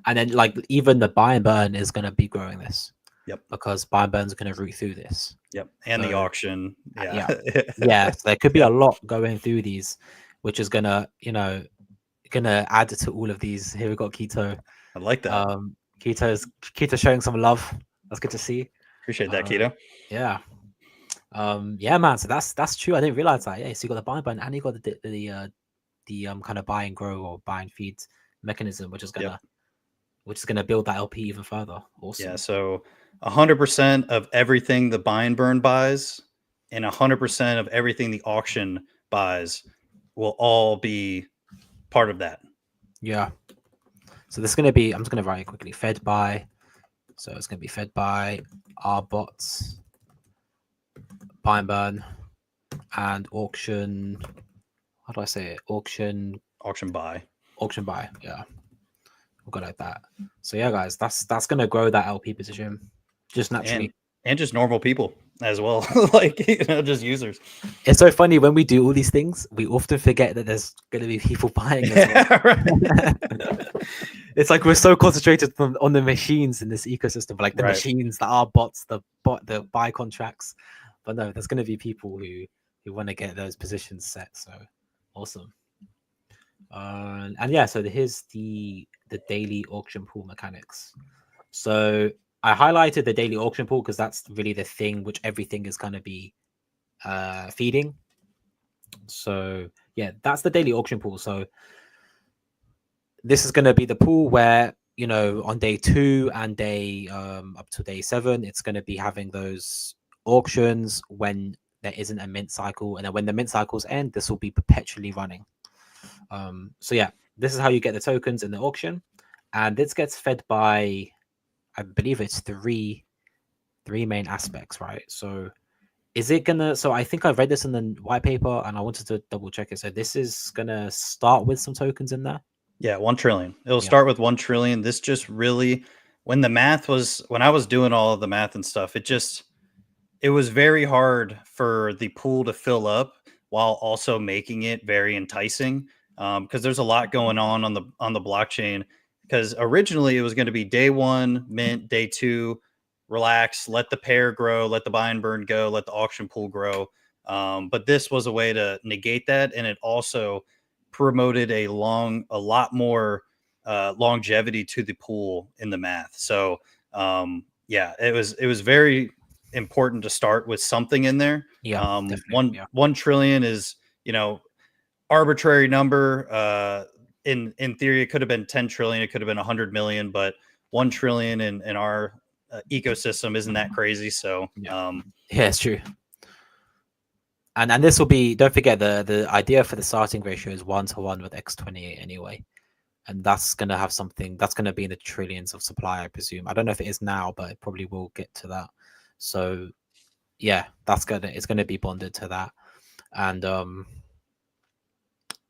And then like even the buy and burn is going to be growing this. Yep. Because buy and burns are going to route through this. Yep. And the auction. Yeah. So there could be a lot going through these, which is gonna, you know, add to all of these. Here we got Keto. I like that. Keto showing some love. That's good to see. Appreciate that, Keto. Yeah. Yeah, man. So that's true. I didn't realize that. Yeah. So you got the buy and burn, and you got the kind of buy and grow or buy and feed mechanism, which is gonna build that LP even further. Awesome. Yeah. So 100% of everything the buy and burn buys, and 100% of everything the auction buys will all be part of that. Yeah. So this is going to be, I'm just going to write it quickly, fed by. So it's going to be fed by our bots, buy and burn, and auction. How do I say it? Auction buy. Yeah. We'll go like that. So yeah, guys, that's going to grow that LP position just naturally. And just normal people as well, like, you know, just users. It's so funny when we do all these things, we often forget that there's going to be people buying as well. Right. It's like we're so concentrated on the machines in this ecosystem, like the machines that are bots, the buy contracts. But no, there's going to be people who want to get those positions set. So awesome. And yeah, so here's the daily auction pool mechanics. So I highlighted the daily auction pool because that's really the thing which everything is going to be feeding. So yeah, that's the daily auction pool. So this is going to be the pool where, you know, on day 2 and day up to day 7, it's going to be having those auctions when there isn't a mint cycle, and then when the mint cycles end, this will be perpetually running. So yeah, this is how you get the tokens in the auction, and this gets fed by, I believe it's three main aspects, right? So is it gonna, so I think I read this in the white paper and I wanted to double check it. So this is gonna start with some tokens in there? Yeah, 1 trillion. It'll start with 1 trillion. This just really, when I was doing all of the math and stuff, it was very hard for the pool to fill up while also making it very enticing. Because there's a lot going on the blockchain. Because originally it was going to be day 1 mint, day 2 relax, let the pair grow, let the buy and burn go, let the auction pool grow. But this was a way to negate that, and it also promoted a lot more longevity to the pool in the math. So yeah, it was very important to start with something in there. Yeah, 1 trillion is, you know, arbitrary number. In theory, it could have been 10 trillion, it could have been 100 million, but 1 trillion in our ecosystem isn't that crazy. So yeah, it's true. And this will be, don't forget, the idea for the starting ratio is 1-to-1 with X28 anyway. And that's going to have something that's going to be in the trillions of supply, I presume. I don't know if it is now, but it probably will get to that. So yeah, it's going to be bonded to that. And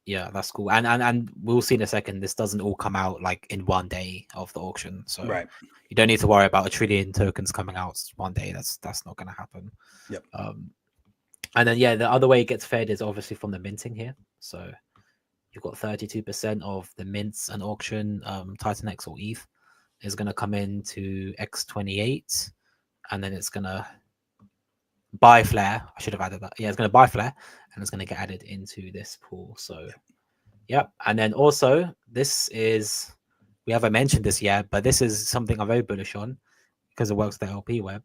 Yeah, that's cool. And we'll see in a second. This doesn't all come out like in one day of the auction, so Right. you don't need to worry about a trillion tokens coming out one day. That's not going to happen. Yep. And then yeah, the other way it gets fed is obviously from the minting here. So you've got 32% of the mints and auction, Titan X or ETH is going to come into X28, and then it's going to buy Flare. I should have added that. Yeah, it's going to buy Flare, and it's going to get added into this pool. So, yep. And then also, this is, we haven't mentioned this yet, but this is something I'm very bullish on because it works with the LP web.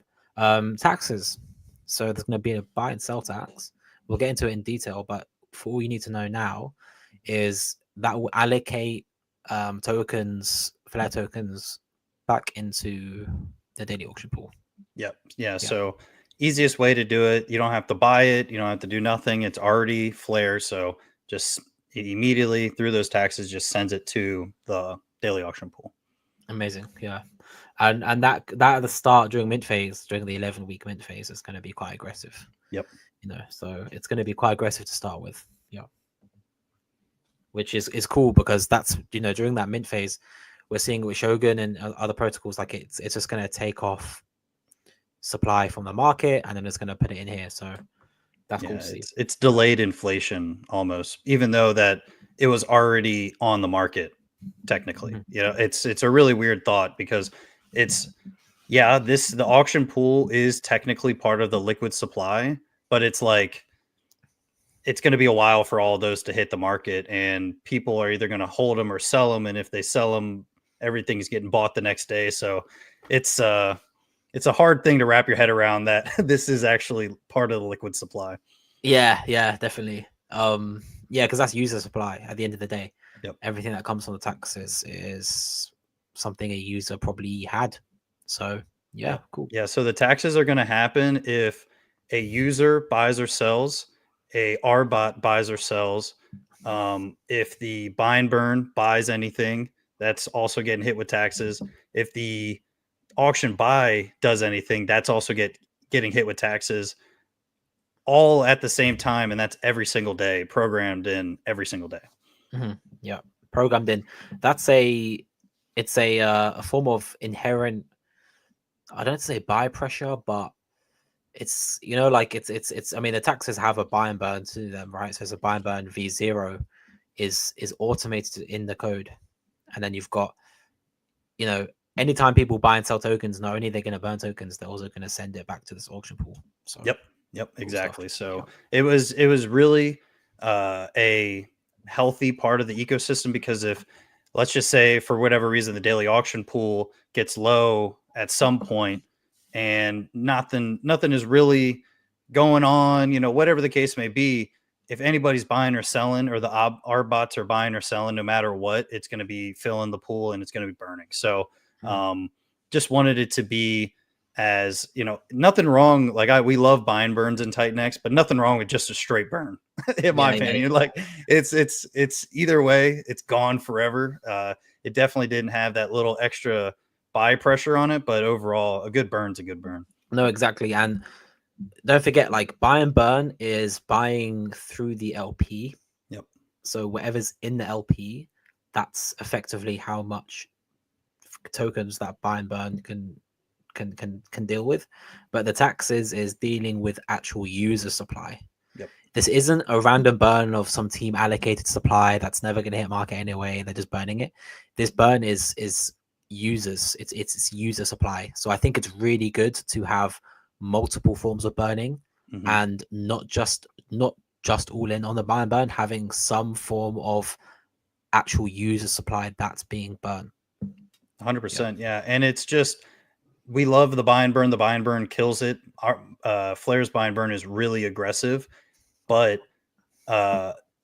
Taxes. So there's going to be a buy and sell tax. We'll get into it in detail, but for all you need to know now is that will allocate tokens, Flare tokens, back into the daily auction pool. Yep. Yeah. So easiest way to do it. You don't have to buy it. You don't have to do nothing. It's already Flare. So just immediately through those taxes, just sends it to the daily auction pool. Amazing. Yeah. And that at the start during mint phase, during the 11-week mint phase, is going to be quite aggressive. Yep. You know, so it's going to be quite aggressive to start with. Yeah. Which is cool because that's, you know, during that mint phase, we're seeing with Shogun and other protocols, like it's just going to take off supply from the market and then it's going to put it in here. So that's cool to see. It's delayed inflation almost, even though that it was already on the market technically. You know, it's a really weird thought because it's the auction pool is technically part of the liquid supply, but it's like it's going to be a while for all of those to hit the market, and people are either going to hold them or sell them, and if they sell them, everything's getting bought the next day. So it's a hard thing to wrap your head around that this is actually part of the liquid supply. Yeah, definitely. Yeah, because that's user supply at the end of the day. Yep. Everything that comes from the taxes is something a user probably had. So yeah, cool. Yeah, so the taxes are going to happen if a user buys or sells, a RBot buys or sells. If the buy and burn buys anything, that's also getting hit with taxes. If the auction buy does anything, that's also getting hit with taxes, all at the same time, and that's every single day, programmed in every single day. Yeah, programmed in. It's a form of inherent, I don't say buy pressure, but it's, you know, like it's I mean the taxes have a buy and burn to them, right? So it's a buy and burn v0 is automated in the code, and then you've got, you know, anytime people buy and sell tokens, not only they're going to burn tokens, they're also going to send it back to this auction pool. So Yep, exactly. So it was really a healthy part of the ecosystem, because if, let's just say, for whatever reason, the daily auction pool gets low at some point and nothing is really going on, you know, whatever the case may be, if anybody's buying or selling, or the R bots are buying or selling, no matter what, it's going to be filling the pool and it's going to be burning. So just wanted it to be, as you know, nothing wrong. Like we love buy and burns in Titan X, but nothing wrong with just a straight burn, in my opinion. Like it's either way, it's gone forever. It definitely didn't have that little extra buy pressure on it, but overall, a good burn's a good burn. No, exactly. And don't forget, like, buy and burn is buying through the LP. Yep. So whatever's in the LP, that's effectively how much tokens that buy and burn can deal with. But the taxes is dealing with actual user supply. Yep. This isn't a random burn of some team allocated supply that's never going to hit market anyway. They're just burning it. This burn is users. It's user supply. So I think it's really good to have multiple forms of burning, and not just all in on the buy and burn, having some form of actual user supply that's being burned. 100%. Yeah. And it's just, we love the buy and burn. The buy and burn kills it. Our Flare's buy and burn is really aggressive, but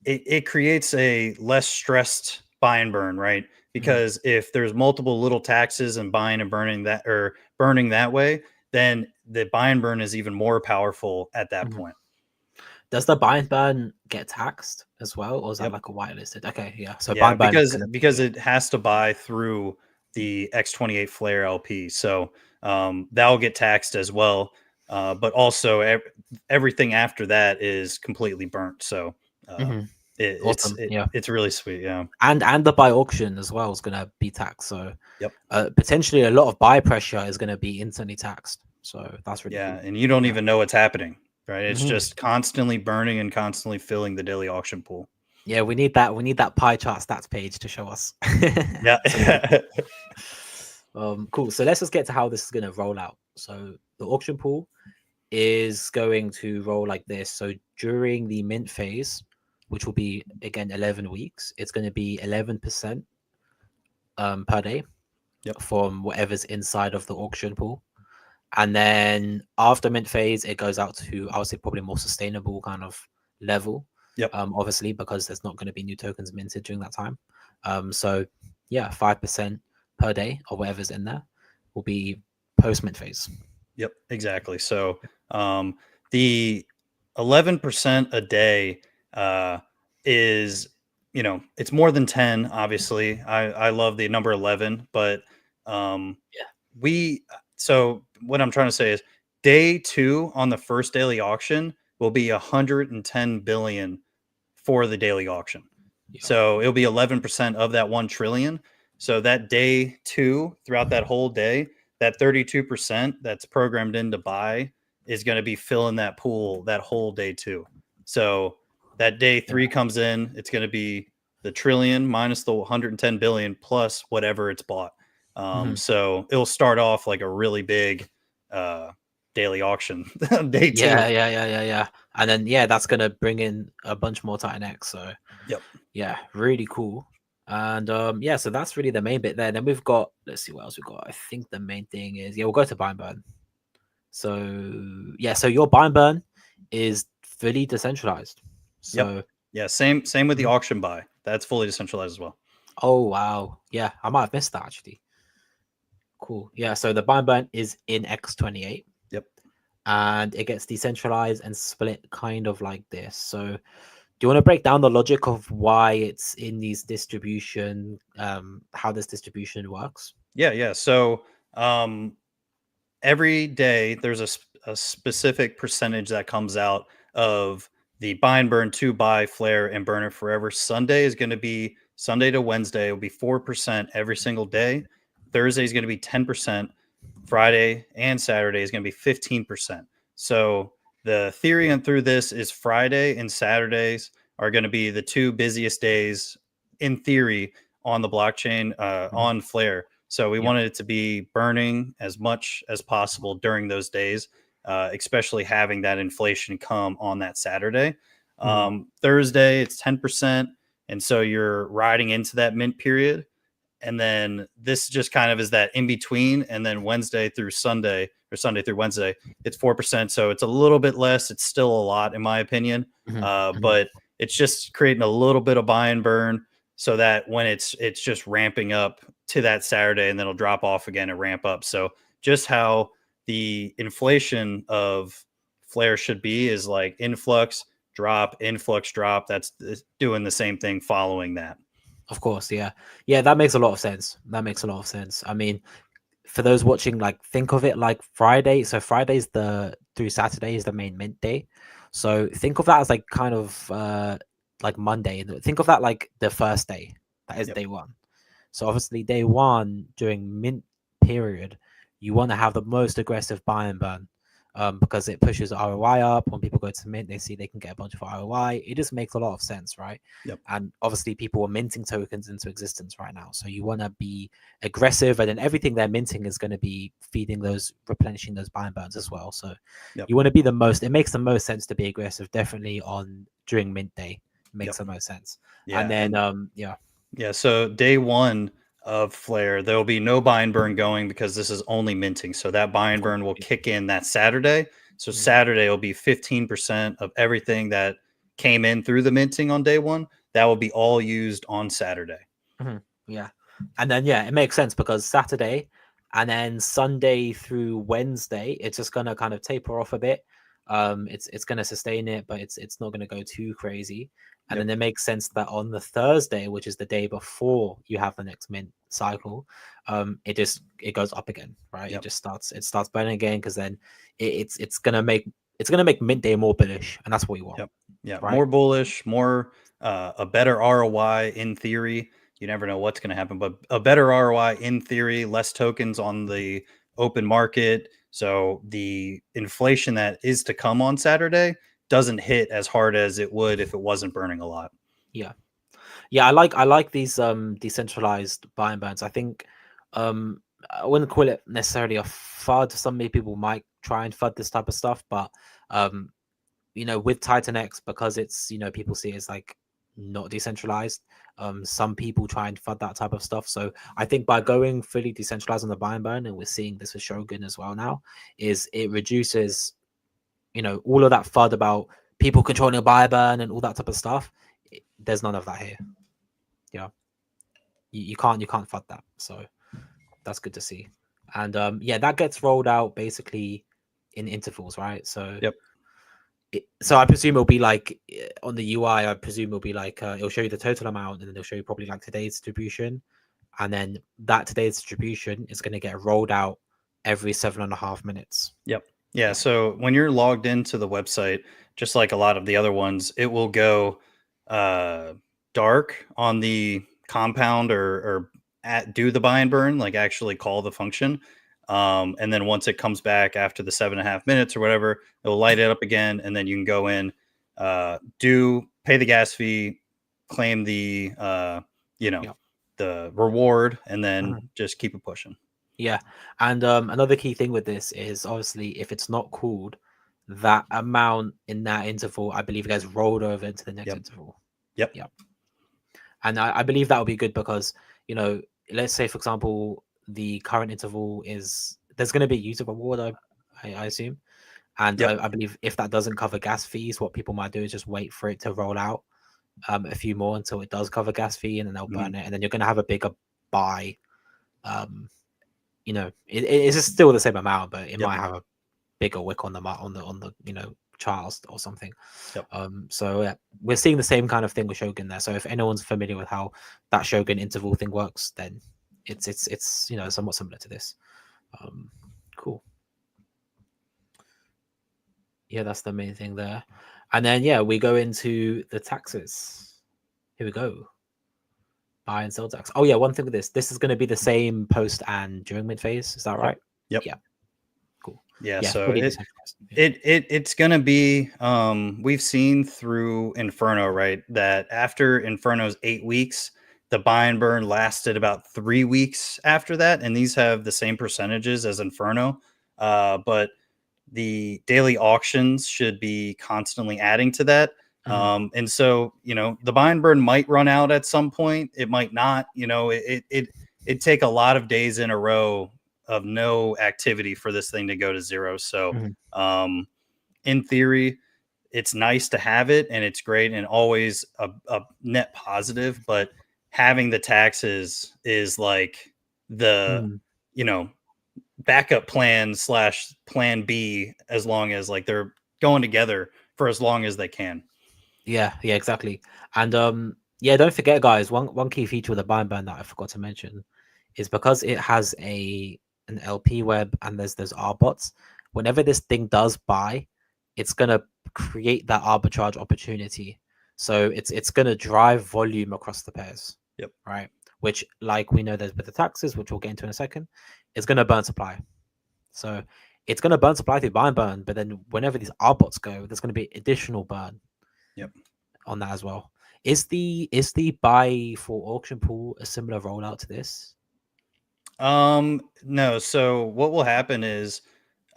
it creates a less stressed buy and burn, right? Because if there's multiple little taxes and buying and burning that, or burning that way, then the buy and burn is even more powerful at that point. Does the buy and burn get taxed as well, or is that like a whitelisted? Okay, yeah. So buy and burn, because it has to buy through the X28 Flare LP, so that'll get taxed as well. But also everything after that is completely burnt. So It's Awesome. Yeah. it's really sweet. Yeah. And the buy auction as well is gonna be taxed. So Yep. potentially a lot of buy pressure is gonna be instantly taxed. So that's really Yeah, cool. and you don't Yeah. even know what's happening, right? It's Mhm. just constantly burning and constantly filling the daily auction pool. Yeah, we need that. We need that pie chart stats page to show us. Yeah. So really cool. Cool. So let's just get to how this is going to roll out. So the auction pool is going to roll like this. So during the mint phase, which will be again 11 weeks, it's going to be 11% per day Yep. from whatever's inside of the auction pool. And then after mint phase, it goes out to, I would say, probably more sustainable kind of level. Yep. Obviously, because there's not going to be new tokens minted during that time. So yeah, 5% per day or whatever's in there will be post mint phase. Yep, exactly. So the 11% a day uh, is, it's more than 10, obviously. I love the number 11, but um, Yeah. so what I'm trying to say is day two on the first daily auction will be 110 billion for the daily auction. Yeah. So it'll be 11% of that 1 trillion. So that day two, throughout that whole day, that 32% that's programmed in to buy is going to be filling that pool that whole day two. So that day three comes in, it's going to be the trillion minus the 110 billion plus whatever it's bought. Mhm. So it'll start off like a really big daily auction day two. Yeah. And then yeah, that's gonna bring in a bunch more Titan X. So Yep. yeah, really cool. And yeah, so that's really the main bit there. Then we've got, let's see what else we've got. I think the main thing is, yeah, we'll go to buy and burn. So yeah, so your buy and burn is fully decentralized. Yep. So Yeah. Same with the Mhm. auction buy. That's fully decentralized as well. Oh wow, yeah, I might have missed that actually. Cool. Yeah, so the buy and burn is in X28, Yep. and it gets decentralized and split kind of like this. So do you want to break down the logic of why it's in these distribution, how this distribution works? Yeah. So every day there's a specific percentage that comes out of the buy and burn to buy, flare, and burn it forever. Sunday is going to be Sunday to Wednesday. It'll be 4% every single day. Thursday is going to be 10%. Friday and Saturday is going to be 15%. So the theory and through this is Friday and Saturdays are going to be the two busiest days in theory on the blockchain Mhm. on Flare. So we Yep. wanted it to be burning as much as possible during those days, especially having that inflation come on that Saturday. Mhm. Thursday, it's 10%. And so you're riding into that mint period. And then this just kind of is that in between. And then Wednesday through Sunday or Sunday through Wednesday, it's 4%. So it's a little bit less. It's still a lot, in my opinion. Mhm. Mhm. But it's just creating a little bit of buy and burn so that when it's just ramping up to that Saturday and then it'll drop off again and ramp up. So just how the inflation of Flare should be is like influx, drop. That's doing the same thing following that. Of course, yeah. Yeah, that makes a lot of sense. That makes a lot of sense. I mean, for those watching, like think of it like Friday. So Friday's the through Saturday is the main mint day. So think of that as like kind of like Monday. Think of that like the first day. That is Yep. day one. So obviously day one during mint period, you want to have the most aggressive buy and burn. Because it pushes ROI up. When people go to mint, they see they can get a bunch of ROI. It just makes a lot of sense, right? Yep. And obviously, people are minting tokens into existence right now. So you want to be aggressive, and then everything they're minting is going to be feeding those, replenishing those buy and burns as well. So Yep. you want to be the most. It makes the most sense to be aggressive, definitely on during mint day. It makes Yep. the most sense. And Yeah. then, And yeah, yeah, so day one of Flare, there will be no buy and burn going because this is only minting. So that buy of and course. burn will kick in that Saturday. So Mhm. Saturday will be 15% of everything that came in through the minting on day one. That will be all used on Saturday. Yeah. And then yeah, it makes sense because Saturday and then Sunday through Wednesday, it's just gonna kind of taper off a bit. It's gonna sustain it, but it's not gonna go too crazy. And Yep. then it makes sense that on the Thursday, which is the day before you have the next mint cycle, it goes up again, right? Yep. It starts burning again because then it's gonna make mint day more bullish, and that's what you want, Yep. Yeah. right? More bullish, more a better ROI in theory. You never know what's going to happen, but a better ROI in theory, less tokens on the open market. So the inflation that is to come on Saturday doesn't hit as hard as it would if it wasn't burning a lot. Yeah. Yeah, I like these decentralized buy and burns. I think I wouldn't call it necessarily a FUD. Some people might try and FUD this type of stuff, but um with Titan X, because it's people see it as like not decentralized. Some people try and FUD that type of stuff. So I think by going fully decentralized on the buy and burn, and we're seeing this with Shogun as well now, is it reduces all of that FUD about people controlling a buy and burn and all that type of stuff. There's none of that here. Yeah, you can't FUD that. So that's good to see. And yeah, that gets rolled out basically in intervals, right? So Yep. So I presume it'll be like on the UI. I presume it'll be like it'll show you the total amount, and then it'll show you probably like today's distribution, and then that today's distribution is going to get rolled out every 7.5 minutes. Yep. Yeah. So when you're logged into the website, just like a lot of the other ones, it will go dark on the compound or do the buy and burn, like actually call the function. And then once it comes back after the 7.5 minutes or whatever, it will light it up again. And then you can go in, pay the gas fee, claim the, the reward, and then just keep it pushing. Yeah. And another key thing with this is obviously if it's not called, that amount in that interval, I believe it gets rolled over into the next interval. Yep. And I believe that will be good because, let's say, for example, the current interval is there's going to be a user reward, I assume. And I believe if that doesn't cover gas fees, what people might do is just wait for it to roll out a few more until it does cover gas fee, and then they'll burn it. And then you're going to have a bigger buy. It's just still the same amount, but it might have a bigger wick on the charts or something. So yeah, we're seeing the same kind of thing with Shogun there. So if anyone's familiar with how that Shogun interval thing works, then it's somewhat similar to this. Cool. Yeah, that's the main thing there. And then we go into the taxes. Here we go. Buy and sell tax. Oh yeah, one thing with this is going to be the same post and during mid phase. Is that right? Yep. Yeah. Cool. Yeah, so it's gonna be we've seen through Inferno, right, that after Inferno's 8 weeks, the buy and burn lasted about 3 weeks after that, and these have the same percentages as Inferno, but the daily auctions should be constantly adding to that. And so the buy and burn might run out at some point, it might not. It take a lot of days in a row of no activity for this thing to go to zero. So in theory, it's nice to have it and it's great and always a net positive, but having the taxes is like the backup plan / plan B, as long as like they're going together for as long as they can. Yeah, exactly. And don't forget, guys, one key feature of the buy and burn that I forgot to mention is because it has an LP web and there's RBots. Whenever this thing does buy, it's gonna create that arbitrage opportunity. So it's gonna drive volume across the pairs. Yep. Right. Which, like we know, there's with the taxes, which we'll get into in a second, it's gonna burn supply. So it's gonna burn supply through buy and burn, but then whenever these RBots go, there's gonna be additional burn. Yep. On that as well. Is the buy for auction pool a similar rollout to this? No. So what will happen is,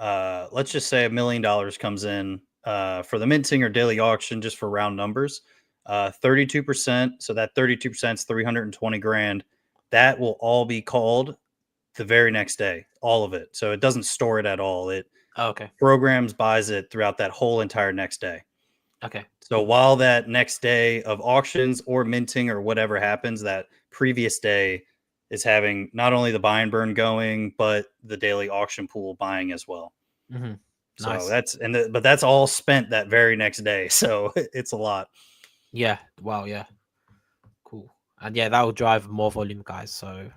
let's just say $1 million comes in for the minting or daily auction, just for round numbers. 32%. So that 32% is 320 grand. That will all be called the very next day, all of it. So it doesn't store it at all. It programs, buys it throughout that whole entire next day. Okay. So while that next day of auctions or minting or whatever happens, that previous day is having not only the buy and burn going, but the daily auction pool buying as well. Nice. So but that's all spent that very next day. So it's a lot. Yeah. Wow. Yeah. Cool. And yeah, that will drive more volume, guys. So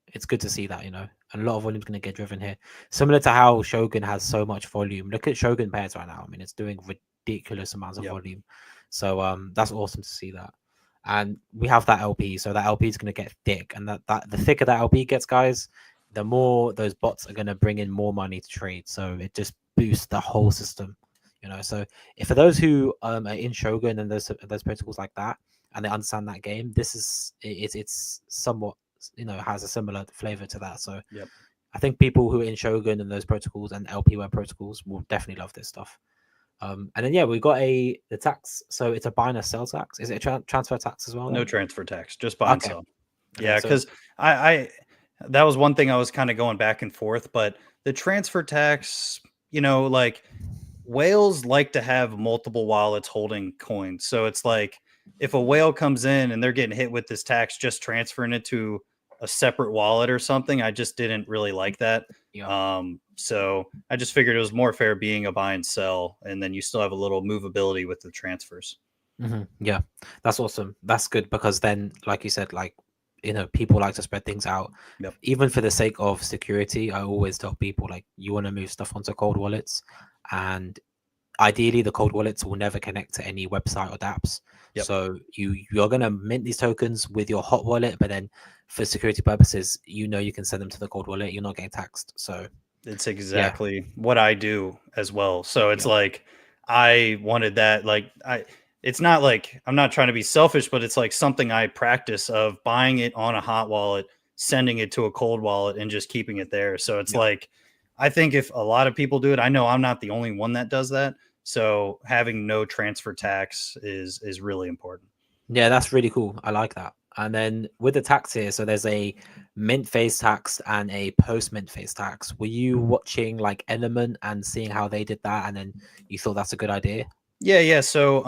it's good to see that, and a lot of volume is going to get driven here. Similar to how Shogun has so much volume. Look at Shogun pairs right now. I mean, it's doing ridiculous amounts of volume. So that's awesome to see that. and we have that LP, so that LP is going to get thick, and that the thicker that LP gets, guys, the more those bots are going to bring in more money to trade. So it just boosts the whole system, So if for those who are in Shogun and those protocols like that, and they understand that game, this is it's somewhat has a similar flavor to that. So Yep. I think people who are in Shogun and those protocols and LP web protocols will definitely love this stuff. And then yeah, we got the tax. So it's a buy and a sell tax. Is it a transfer tax as well? No Then? transfer tax, just buy and Okay. sell. Okay. Yeah, So because I that was one thing I was kind of going back and forth, but the transfer tax, like whales like to have multiple wallets holding coins. So it's like if a whale comes in and they're getting hit with this tax, just transferring it to a separate wallet or something, I just didn't really like that. yeah. So I just figured it was more fair being a buy and sell, and then you still have a little movability with the transfers. Yeah, that's awesome. That's good because then, like you said, like people like to spread things out. Yep. Even for the sake of security, I always tell people like you want to move stuff onto cold wallets, and ideally the cold wallets will never connect to any website or dApps. Yep. So you're gonna mint these tokens with your hot wallet, but then for security purposes, you can send them to the cold wallet. You're not getting taxed. So It's yeah, exactly what I do as well. So it's yeah, like I wanted that. Like it's not like I'm not trying to be selfish, but it's like something I practice of buying it on a hot wallet, sending it to a cold wallet, and just keeping it there. So it's yeah. like I think if a lot of people do it, I know I'm not the only one that does that. So having no transfer tax is really important. Yeah, that's really cool. I like that. And then with the tax here, so there's a mint phase tax and a post mint phase tax. Were you watching like Element and seeing how they did that, and then you thought that's a good idea? Yeah. So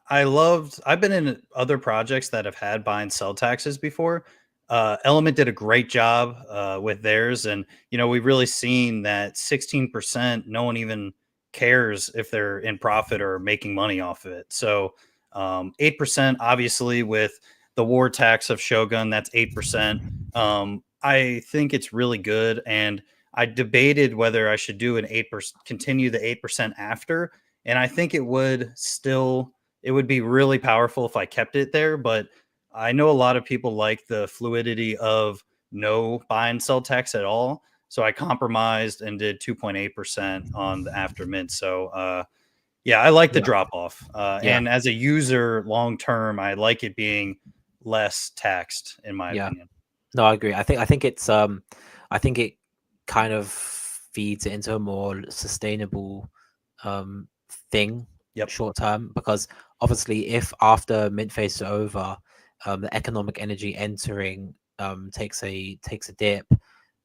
I've been in other projects that have had buy and sell taxes before. Element did a great job with theirs, and we've really seen that 16%. No one even cares if they're in profit or making money off of it. So 8%, obviously, with the war tax of Shogun, that's 8%. I think it's really good, and I debated whether I should do an 8%, continue the 8% after, and I think it would be really powerful if I kept it there. But I know a lot of people like the fluidity of no buy and sell tax at all. So I compromised and did 2.8% on the after mint. So yeah, I like the Yeah, drop off. yeah, And as a user long term, I like it being less taxed, in my yeah. opinion. No, I agree. I think it kind of feeds it into a more sustainable thing Yep. short term because obviously if after mint phase is over, the economic energy entering takes a dip,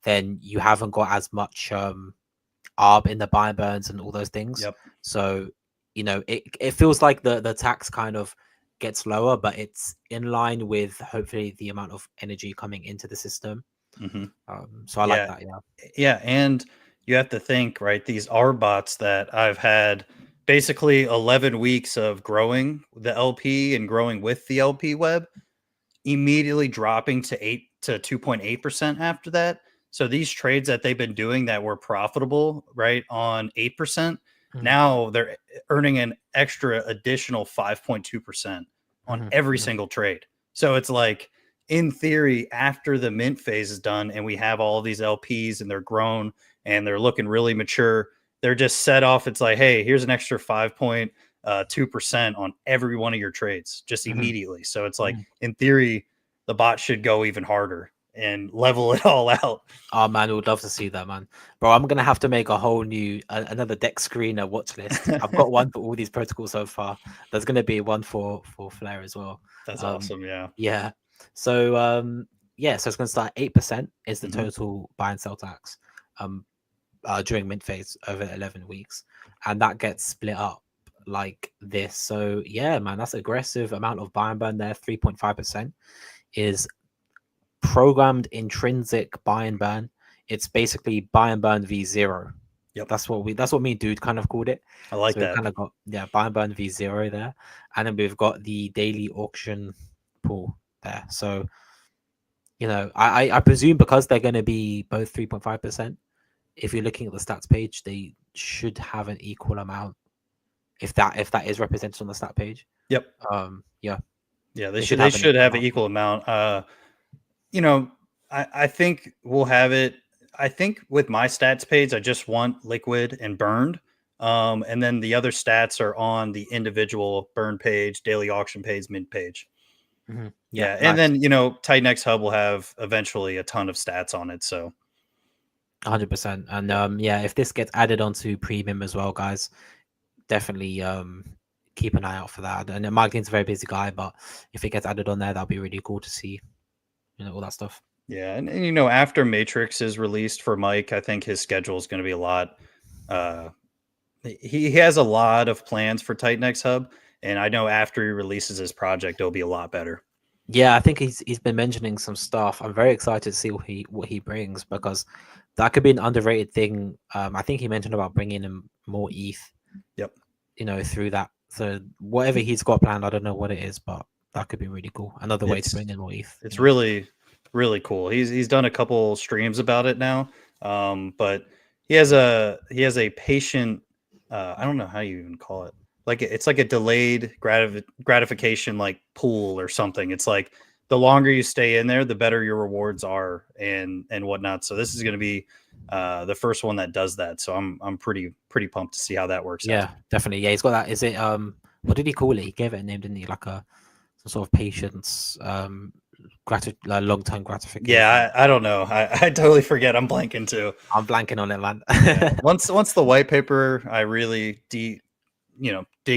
then you haven't got as much arb in the buy burns and all those things. Yep. So it feels like the tax kind of gets lower, but it's in line with hopefully the amount of energy coming into the system. Hmm. So I like Yeah. that. Yeah. Yeah, and you have to think, right? These R bots that I've had basically 11 weeks of growing the LP and growing with the LP web, immediately dropping to 2.8% after that. So these trades that they've been doing that were profitable, right, on 8%, Mhm, now they're earning an extra additional 5.2% on mhm, every mhm, single trade. So it's like, in theory, after the mint phase is done and we have all these LPs and they're grown and they're looking really mature, they're just set off. It's like, hey, here's an extra 5.2% on every one of your trades just mhm, immediately. So it's like, mhm. in theory, the bot should go even harder and level it all out. Oh man, we would love to see that, man. Bro, I'm gonna have to make a whole new another deck screener watch list. I've got one for all these protocols so far. There's gonna be one for Flare as well. That's Um, awesome. Yeah. yeah. So yeah, so it's gonna start 8% is the Hmm. total buy and sell tax um during mint phase over 11 weeks, and that gets split up like this. So yeah, man, that's aggressive amount of buy and burn there. 3.5% is programmed intrinsic buy and burn. It's basically buy and burn v0. Yep. That's what me and dude kind of called it. I like So we've that. kind of got buy and burn v0 there, and then we've got the daily auction pool there. So I presume because they're going to be both 3.5%. If you're looking at the stats page, they should have an equal amount. If that is represented on the stat page. Yep. Yeah. Yeah, They should they have an should equal have an amount. equal amount. You know, I think we'll have it. I think with my stats page, I just want liquid and burned. And then the other stats are on the individual burn page, daily auction page, mint page. Yeah, Yeah. And nice. then, Titan X Hub will have eventually a ton of stats on it. So 100%. And yeah. yeah, if this gets added onto premium as well, guys, definitely keep an eye out for that. And Martin's a very busy guy, but if it gets added on there, that'll be really cool to see, all that stuff. Yeah. And after Matrix is released for Mike, I think his schedule is going to be a lot. Uh, he has a lot of plans for Titan X Hub. And I know after he releases his project, it'll be a lot better. Yeah, I think he's been mentioning some stuff. I'm very excited to see what he brings because that could be an underrated thing. I think he mentioned about bringing in more ETH, Yep. Through that. So whatever he's got planned, I don't know what it is, but that could be really cool. Another way to It's bring in more ETH. really really cool. He's done a couple streams about it now. But he has a patient I don't know how you even call it. Like it's like a delayed gratification like pool or something. It's like the longer you stay in there, the better your rewards are and whatnot. So this is going to be the first one that does that. So I'm pretty pumped to see how that works out. Yeah, definitely. Yeah, he's got that. Is it what did he call it? He gave it a name, didn't he? Like some sort of patience, long term gratification. Yeah, I don't know. I totally forget. I'm blanking too. I'm blanking on it, man. Yeah. Once the white paper, I really dig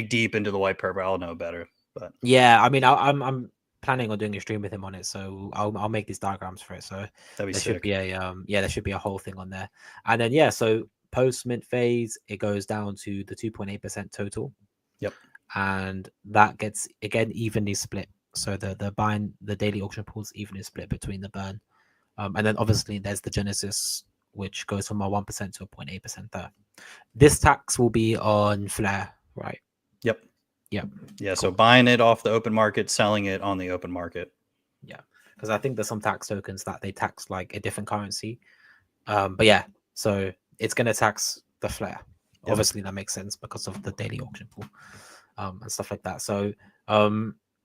deep into the white paper, I'll know better. But Yeah, I mean, I'm planning on doing a stream with him on it, so I'll make these diagrams for it. So that'd be there should sick. be there should be a whole thing on there, and then yeah, so post mint phase it goes down to the 2.8% total, Yep. and that gets again evenly split. So the daily auction pools evenly split between the burn, and then obviously there's the Genesis, which goes from a 1% to a 0.8% there. This tax will be on Flare, right? Yep. Yep. Yeah. So buying it off the open market, selling it on the open market. Yeah, because I think there's some tax tokens that they tax like a different currency. But yeah, so it's gonna tax the Flare. Yep. Obviously, that makes sense because of the daily auction pool, and stuff like that. So,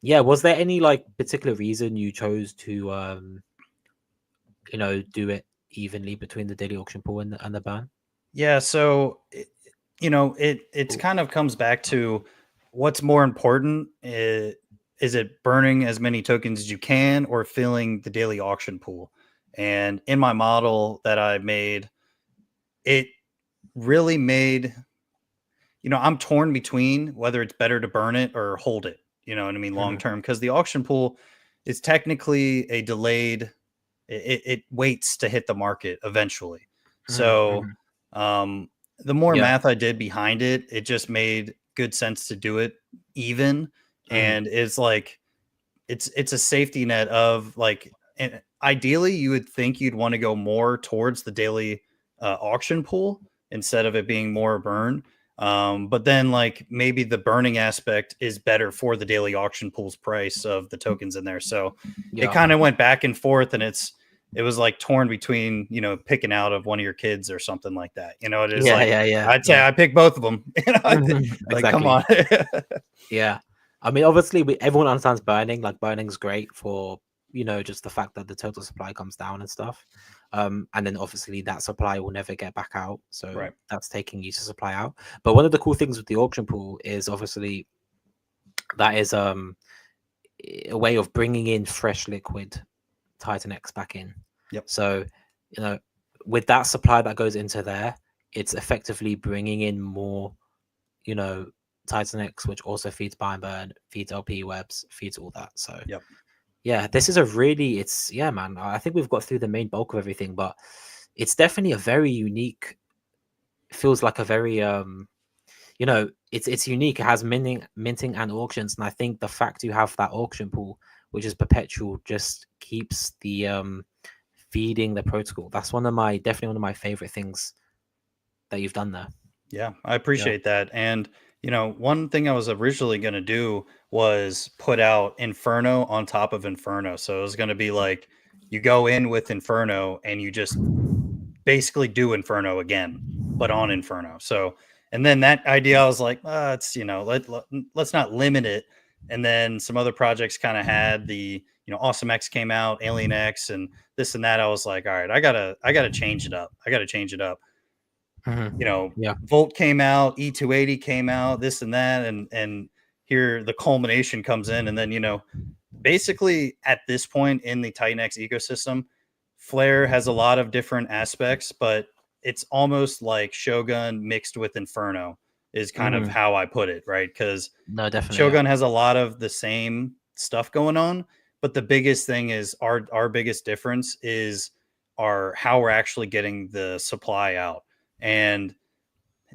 yeah, was there any like particular reason you chose to do it evenly between the daily auction pool and the ban? Yeah. So it's kind of comes back to what's more important. Is it burning as many tokens as you can or filling the daily auction pool? And in my model that I made, it really made I'm torn between whether it's better to burn it or hold it, you know what I mean, long Mhm. term, because the auction pool is technically a delayed, it waits to hit the market eventually. Mhm, So mhm. um, the more Yeah. math I did behind it, it just made good sense to do it even. Mhm. And it's like it's a safety net of like, and ideally you would think you'd want to go more towards the daily auction pool instead of it being more burn. But then like maybe the burning aspect is better for the daily auction pool's price of the tokens in there. So it Yeah. kind of went back and forth, and it was like torn between picking out of one of your kids or something like that. It is Yeah. like Yeah. Yeah. I'd say Yeah. I picked both of them. Like come Exactly. on. Yeah. I mean, obviously, everyone understands burning. Like, burning's great for, just the fact that the total supply comes down and stuff. And then obviously that supply will never get back out. So Right. that's taking user supply out. But one of the cool things with the auction pool is obviously that is a way of bringing in fresh liquid Titan X back in. Yep. So, with that supply that goes into there, it's effectively bringing in more, Titan X, which also feeds buy and burn, feeds LP webs, feeds all that. So Yep. yeah, this is a really man. I think we've got through the main bulk of everything, but it's definitely a very unique. Feels like a very it's unique. It has minting and auctions, and I think the fact you have that auction pool, which is perpetual, just keeps the feeding the protocol. That's definitely one of my favorite things that you've done there. Yeah, I Yeah. appreciate that. And, one thing I was originally going to do was put out Inferno on top of Inferno. So it was going to be like you go in with Inferno and you just basically do Inferno again, but on Inferno. So, and then that idea, I was like, it's, let's not limit it and then some other projects kind of had the, Awesome X came out, Alien X, and this and that. I was like, all right, I gotta change it up. I gotta change it up. Yeah. Volt came out, E280 came out, this and that, and here the culmination comes in, and then basically at this point in the Titan X ecosystem, Flare has a lot of different aspects, but it's almost like Shogun mixed with Inferno is kind of how I put it, right? Because No, definitely. Yeah. Shogun has a lot of the same stuff going on, but the biggest thing is our biggest difference is our how we're actually getting the supply out. And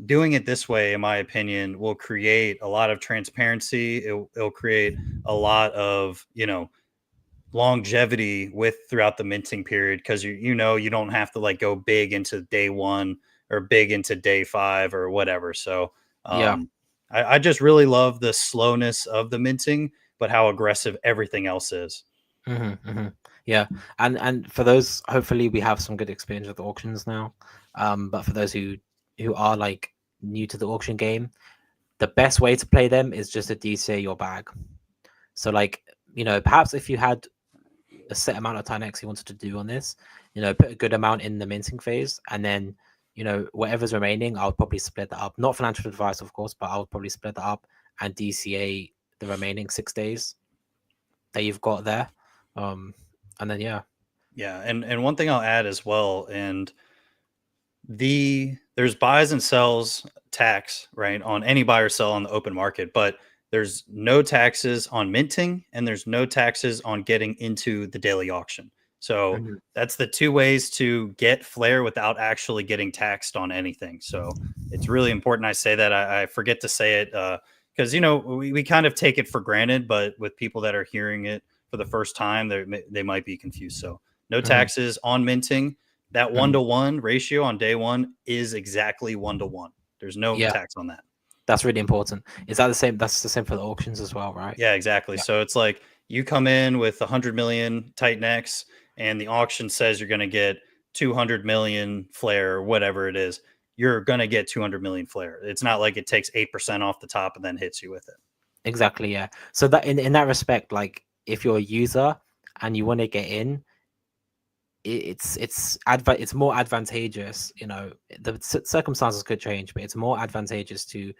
doing it this way, in my opinion, will create a lot of transparency. It'll create a lot of, longevity with throughout the minting period, because you don't have to like go big into day one or big into day five or whatever. So Yeah. I just really love the slowness of the minting, but how aggressive everything else is. Yeah. And for those, hopefully we have some good experience with auctions now. But for those who are like new to the auction game, the best way to play them is just to DCA your bag. So like, perhaps if you had a set amount of time X you wanted to do on this, put a good amount in the minting phase, and then whatever's remaining, I'll probably split that up. Not financial advice, of course, but I'll probably split that up and DCA the remaining 6 days that you've got there. And then Yeah, and one thing I'll add as well, and there's buys and sells tax, right, on any buy or sell on the open market, but there's no taxes on minting and there's no taxes on getting into the daily auction. So Mhm. that's the two ways to get Flare without actually getting taxed on anything. So it's really important I say that. I forget to say it because we kind of take it for granted, but with people that are hearing it for the first time, they might be confused. So no Mhm. taxes on minting. That Mhm. 1-to-1 ratio on day one is exactly 1-to-1. There's no Yeah, tax on that. that's really important. Is that the same? That's the same for the auctions as well, right? Yeah, exactly. Yeah, So it's like you come in with 100 million Titan X, and the auction says you're going to get 200 million Flare or whatever it is. You're going to get 200 million Flare. It's not like it takes 8% off the top and then hits you with it. exactly. Yeah. So that in that respect, like if you're a user and you want to get in, it's more advantageous. The circumstances could change, but it's more advantageous to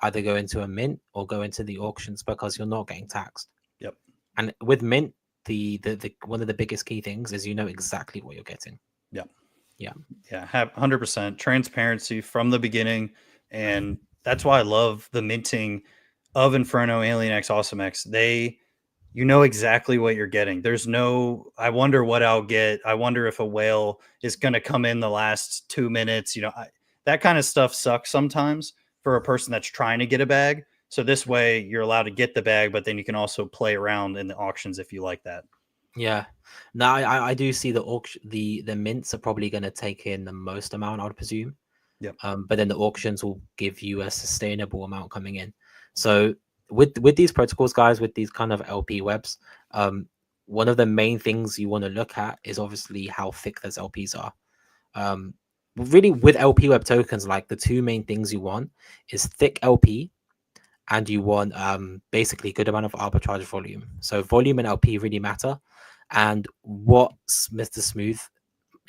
either go into a mint or go into the auctions because you're not getting taxed. Yep. And with mint, the one of the biggest key things is exactly what you're getting. Yep. Yeah. Yeah. Have 100% transparency from the beginning. And that's why I love the minting of Inferno, Alien X, Awesome X. You know exactly what you're getting. There's no, I wonder what I'll get. I wonder if a whale is going to come in the last 2 minutes. That kind of stuff sucks sometimes for a person that's trying to get a bag. So this way you're allowed to get the bag, but then you can also play around in the auctions if you like that. Yeah. Now I do see the auction the mints are probably going to take in the most amount, I would presume. Yep. But then the auctions will give you a sustainable amount coming in. So with these protocols, guys, with these kind of LP webs, one of the main things you want to look at is obviously how thick those LPs are. Really, with LP web tokens, like the two main things you want is thick LP, and you want basically good amount of arbitrage volume. So volume and LP really matter. And what Mr. Smooth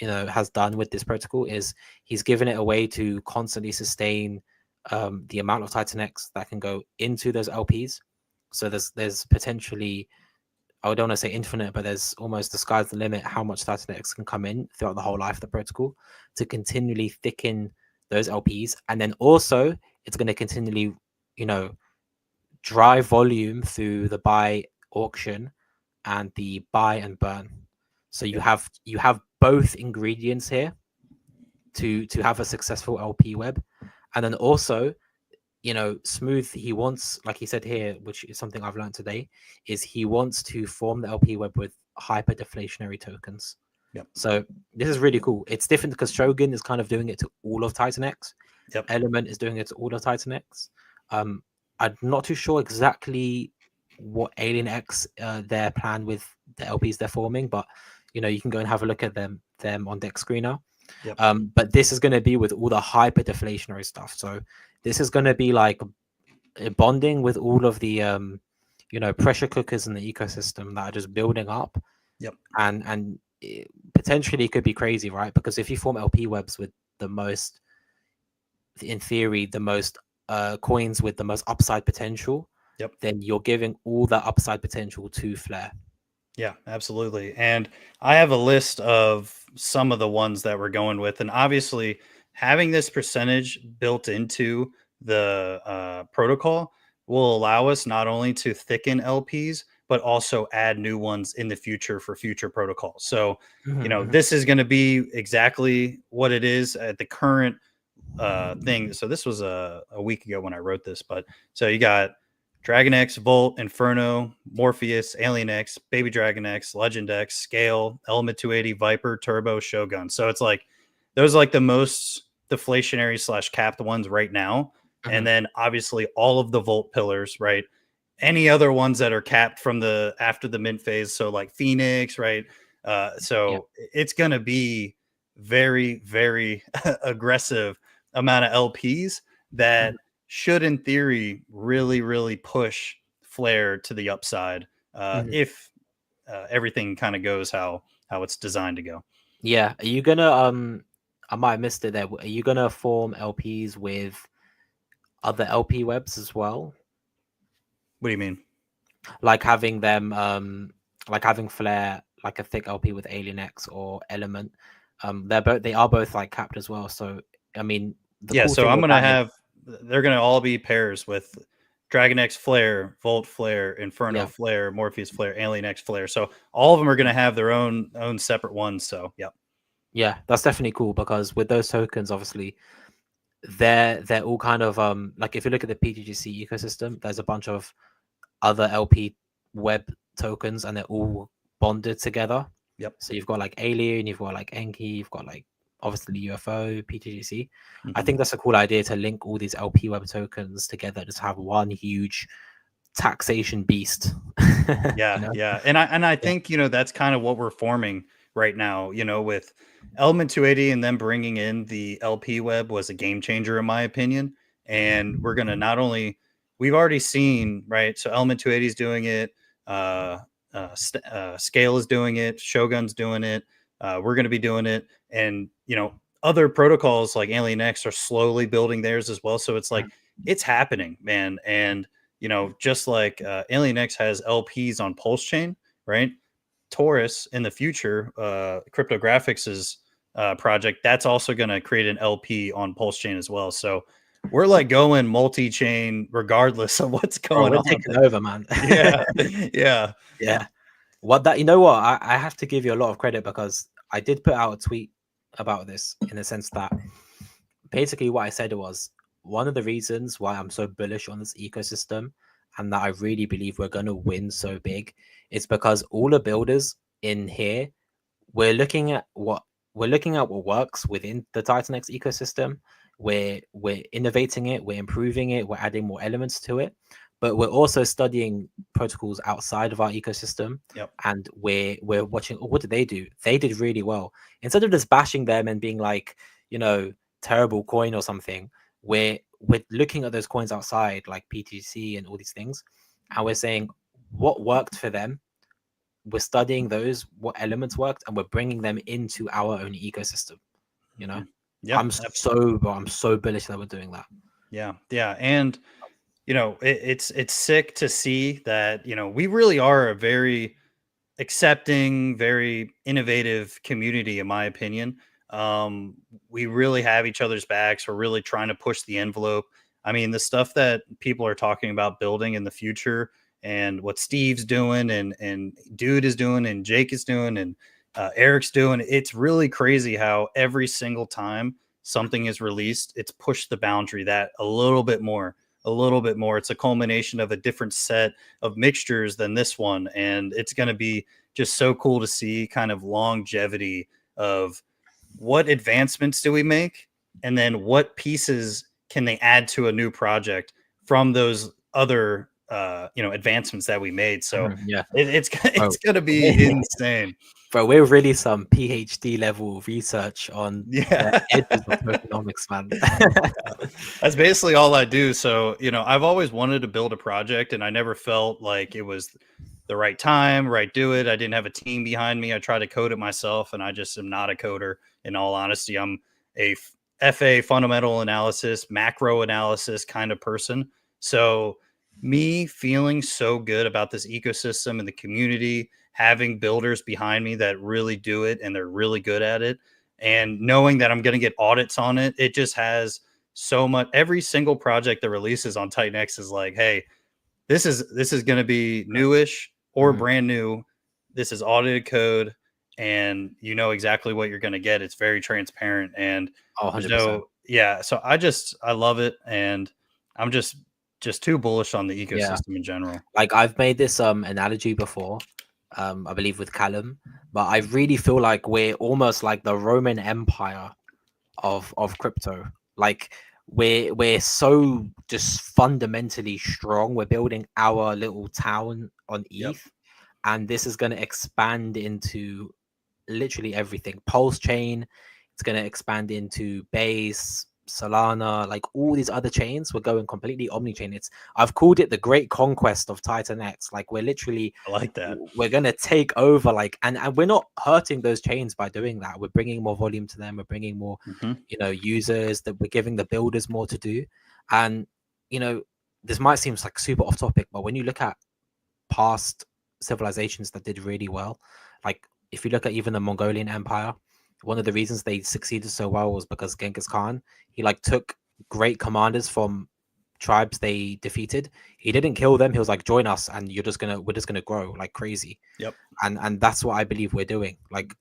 has done with this protocol is he's given it a way to constantly sustain the amount of Titan X that can go into those LPs. So there's potentially, I don't want to say infinite, but there's almost the sky's the limit how much Titan X can come in throughout the whole life of the protocol to continually thicken those LPs. And then also it's going to continually, drive volume through the buy auction and the buy and burn. So you have both ingredients here to have a successful LP web. And then also, Smooth, he wants, like he said here, which is something I've learned today, is he wants to form the LP web with hyper deflationary tokens. Yep. So this is really cool. It's different because Shogun is kind of doing it to all of Titan X. Yep. Element is doing it to all of Titan X. I'm not too sure exactly what Alien X their plan with the LPs they're forming, but you can go and have a look at them on Deck Screener. Yep. But this is going to be with all the hyper deflationary stuff. So this is going to be like bonding with all of the pressure cookers in the ecosystem that are just building up, Yep. and it potentially could be crazy, right? Because if you form LP webs with the most, in theory, the most coins with the most upside potential, Yep. then you're giving all that upside potential to Flare. Yeah, absolutely. And I have a list of some of the ones that we're going with. And obviously, having this percentage built into the protocol will allow us not only to thicken LPs, but also add new ones in the future for future protocols. So, Mhm. this is going to be exactly what it is at the current thing. So, this was a week ago when I wrote this. But so you got Dragon X, Volt, Inferno, Morpheus, Alien X, Baby Dragon X, Legend X, Scale, Element 280, Viper, Turbo, Shogun. So it's like those are like the most deflationary slash capped ones right now. And Mhm. then obviously all of the Volt pillars, right? Any other ones that are capped from the after the mint phase. So like Phoenix, right? Yeah. So it's gonna be very, very aggressive amount of LPs Mhm. that should, in theory, really, really push Flare to the upside Mhm. if everything kind of goes how it's designed to go. Yeah. Are you gonna I might have missed it there. Are you gonna form LPs with other LP webs as well? What do you mean? Like having them like having Flare like a thick LP with Alien X or Element. They are both like capped as well. So I mean the Yeah, cool so thing I'm with gonna that is have they're gonna all be pairs with Dragon X Flare, Volt Flare, Inferno yeah. Flare, Morpheus Flare, Alien X Flare. So all of them are gonna have their own separate ones. So yep. Yeah, that's definitely cool because with those tokens, obviously, they're all kind of like if you look at the PTGC ecosystem, there's a bunch of other LP web tokens and they're all bonded together. Yep. So you've got like Alien, you've got like Enki, you've got like obviously UFO, PTGC. I Mhm. think that's a cool idea to link all these LP web tokens together, just have one huge taxation beast. you Yeah, know? yeah. And I Yeah. think, that's kind of what we're forming right now, with Element 280 and then bringing in the LP web was a game changer in my opinion. And we're going to not only we've already seen, right? So Element 280 is doing it, uh Scale is doing it, Shogun's doing it. We're going to be doing it and, other protocols like Alien X are slowly building theirs as well. So it's like it's happening, man. And just like Alien X has LPs on Pulse Chain, right? Taurus in the future, Cryptographics' project, that's also going to create an LP on Pulse Chain as well. So we're like going multi-chain regardless of what's Bro, going we're on. taking over, man. Yeah, yeah, Yeah. What that, you know what? I have to give you a lot of credit because I did put out a tweet about this in the sense that basically what I said was one of the reasons why I'm so bullish on this ecosystem and that I really believe we're going to win so big is because all the builders in here, we're looking at what what works within the Titan X ecosystem. We're innovating it, we're improving it, we're adding more elements to it, but we're also studying protocols outside of our ecosystem, yep, and we're watching. Oh, what did they do? They did really well. Instead of just bashing them and being like, terrible coin or something, we're looking at those coins outside, like PTC and all these things, and we're saying what worked for them. We're studying those, what elements worked, and we're bringing them into our own ecosystem. You know, mhm. Yeah, I'm so bullish that we're doing that. yeah, yeah. And it's sick to see that we really are a very accepting, very innovative community, in my opinion. We really have each other's backs. We're really trying to push the envelope. I mean, the stuff that people are talking about building in the future, and what Steve's doing, and Dude is doing, and Jake is doing, and Eric's doing. It's really crazy how every single time something is released, it's pushed the boundary that a little bit more, a little bit more. It's a culmination of a different set of mixtures than this one, and it's going to be just so cool to see kind of longevity of what advancements do we make, and then what pieces can they add to a new project from those other advancements that we made. So Yeah, it's bro. it's going to be insane. Bro, we're really some PhD level research on the Yeah. edges of tokenomics, man. That's basically all I do. So, I've always wanted to build a project and I never felt like it was the right time, right do it. I didn't have a team behind me. I tried to code it myself and I just am not a coder in all honesty. I'm a FA fundamental analysis, macro analysis kind of person. So, me feeling so good about this ecosystem and the community, having builders behind me that really do it and they're really good at it, and knowing that I'm going to get audits on it, it just has so much. Every single project that releases on Titan X is like, hey, this is going to be newish or Mhm. brand new. This is audited code, and you know exactly what you're going to get. It's very transparent, and Oh, there's 100%. no yeah. So I love it, and I'm just too bullish on the Yeah. ecosystem in general. Like I've made this analogy before, I believe with Callum, but I really feel like we're almost like the Roman Empire of crypto. Like we're so just fundamentally strong. We're building our little town on Yep, ETH, and this is going to expand into literally everything. Pulse chain, it's going to expand into Base, Solana, like all these other chains. We're going completely omni-chain. I've called it the great conquest of Titan X. Like we're literally I like that. we're gonna take over, like, and we're not hurting those chains by doing that. We're bringing more volume to them. We're bringing more, Hmm. users. That we're giving the builders more to do. And you know, this might seem like super off topic, but when you look at past civilizations that did really well, like if you look at even the Mongolian Empire, one of the reasons they succeeded so well was because Genghis Khan, he like took great commanders from tribes they defeated. He didn't kill them. He was like, join us and we're just gonna grow like crazy. Yep. And that's what I believe we're doing. Like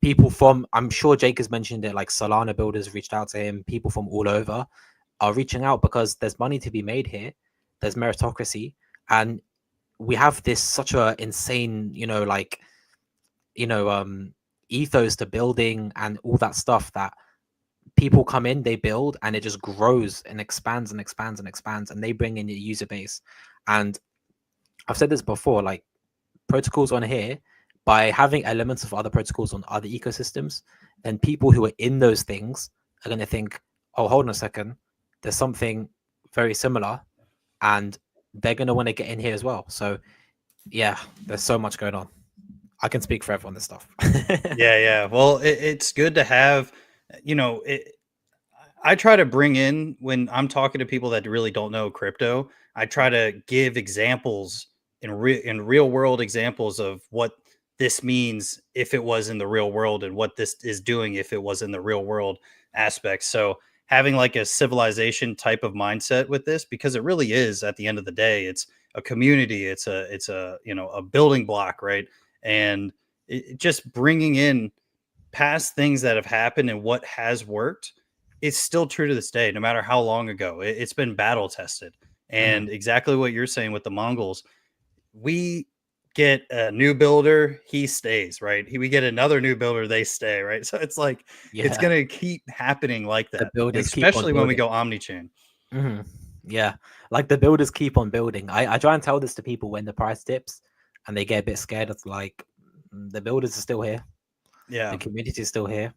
people from, I'm sure Jake has mentioned it, like Solana builders reached out to him. People from all over are reaching out because there's money to be made here. There's meritocracy, and we have this such a insane, like, you know, um, ethos to building and all that stuff that people come in, they build, and it just grows and expands and expands and expands, and they bring in your user base. And I've said this before, like protocols on here, by having elements of other protocols on other ecosystems, then people who are in those things are going to think, oh, hold on a second, there's something very similar, and they're going to want to get in here as well. So yeah, there's so much going on. I can speak forever on this stuff. Yeah, yeah. Well, it's good to have, I try to bring in when I'm talking to people that really don't know crypto. I try to give examples in real world examples of what this means if it was in the real world and what this is doing if it was in the real world aspect. So having like a civilization type of mindset with this, because it really is at the end of the day, it's a community, it's a a building block, right? And just bringing in past things that have happened and what has worked, it's still true to this day, no matter how long ago. It's been battle tested. Mhm. And exactly what you're saying with the Mongols, we get a new builder, he stays, right? We get another new builder, they stay, right? So it's like it's Yeah, gonna keep happening like the that, builders keep on especially when we building. go omni-chain. Mhm. Yeah, like the builders keep on building. I try and tell this to people when the price dips, and they get a bit scared. It's like, the builders are still here, the Yeah. community is still here,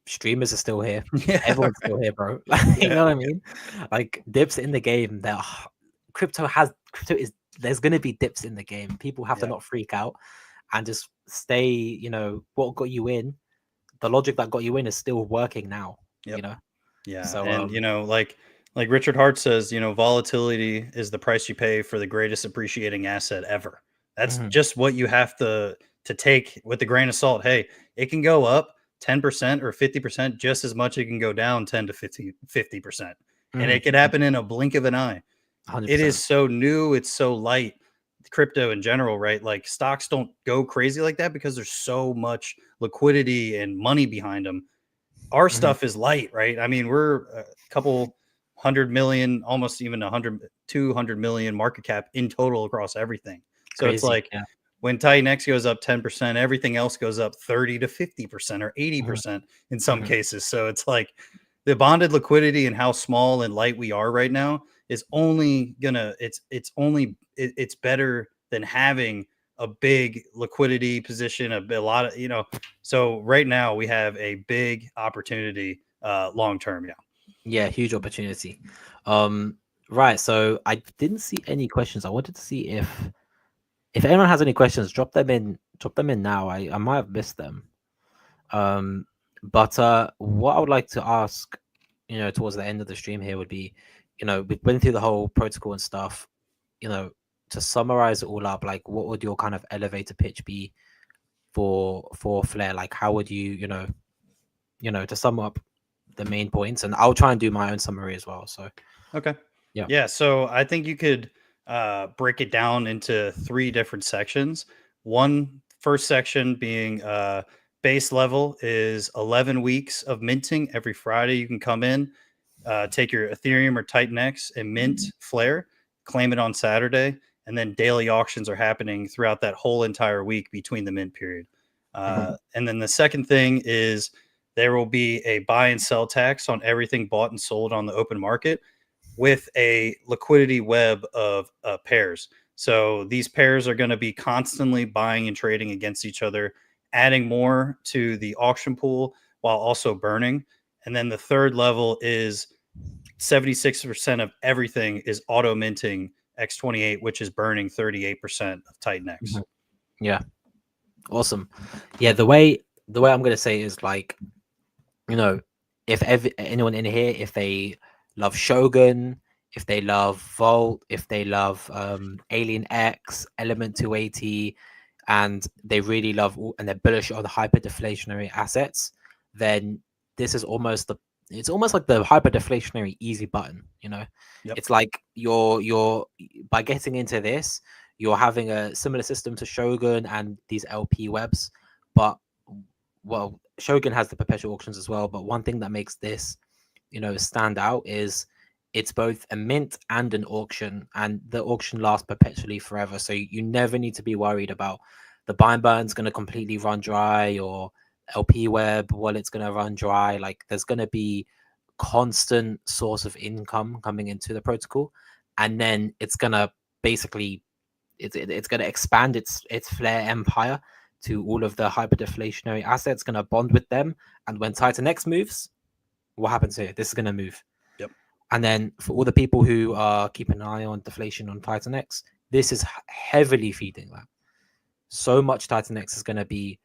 streamers are still here, Yeah. everyone's still here, bro. Like, you Yeah. know what I mean? Like dips in the game. That crypto is. There's gonna be dips in the game. People have to Yeah. not freak out and just stay. What got you in, the logic that got you in is still working now. You Yep. know. Yeah, So and like Richard Hart says, volatility is the price you pay for the greatest appreciating asset ever. That's mhm, just what you have to take with a grain of salt. Hey, it can go up 10% or 50% just as much. It can go down 10 to 50%. And mhm, it could happen in a blink of an eye. It is 100%. so new, it's so light. Crypto in general, right? Like stocks don't go crazy like that because there's so much liquidity and money behind them. Our Mhm, stuff is light, right? I mean, we're a couple 100 million, almost even 200 million market cap in total across everything. So it's crazy. like Yeah. when Titan X goes up 10%, everything else goes up 30 to 50% or Mhm, 80% in some mhm, cases. So it's like the bonded liquidity and how small and light we are right now is only gonna it's better than having a big liquidity position, a lot of, so right now we have a big opportunity long term. Yeah. Yeah, huge opportunity. Um, right. So I didn't see any questions. I wanted to see if anyone has any questions, drop them in. Drop them in now. I might have missed them. Um, but what I would like to ask, towards the end of the stream here would be, we've been through the whole protocol and stuff. To summarize it all up, like, what would your kind of elevator pitch be for Flair? Like, how would to sum up the main points, and I'll try and do my own summary as well. So Okay. yeah. Yeah. So I think you could break it down into three different sections. One first section being base level is 11 weeks of minting every Friday. You can come in, take your Ethereum or Titan X and mint Flare, claim it on Saturday, and then daily auctions are happening throughout that whole entire week between the mint period. And then the second thing is there will be a buy and sell tax on everything bought and sold on the open market with a liquidity web of pairs. So these pairs are going to be constantly buying and trading against each other, adding more to the auction pool while also burning. And then the third level is 76% of everything is auto minting X28, which is burning 38% of Titan X. Yeah, awesome. Yeah, the way I'm gonna say is, like, if anyone in here, if they love Shogun, if they love Vault, if they love Alien X, Element 280, and they really love and they're bullish on the hyper deflationary assets, then this is it's almost like the hyper deflationary easy button. Yep. It's like you're by getting into this, you're having a similar system to Shogun and these LP webs, but well, Shogun has the perpetual auctions as well, but one thing that makes this, stand out is it's both a mint and an auction, and the auction lasts perpetually forever. So you never need to be worried about the buy and burn's going to completely run dry, or LP web wallet's going to run dry. Like, there's going to be constant source of income coming into the protocol, and then it's going to basically it's going to expand its Flare empire to all of the hyperdeflationary assets, going to bond with them. And when Titan X moves, what happens here? This is going to move. Yep. And then for all the people who are keeping an eye on deflation on Titan X, this is heavily feeding that. So much Titan X is going to be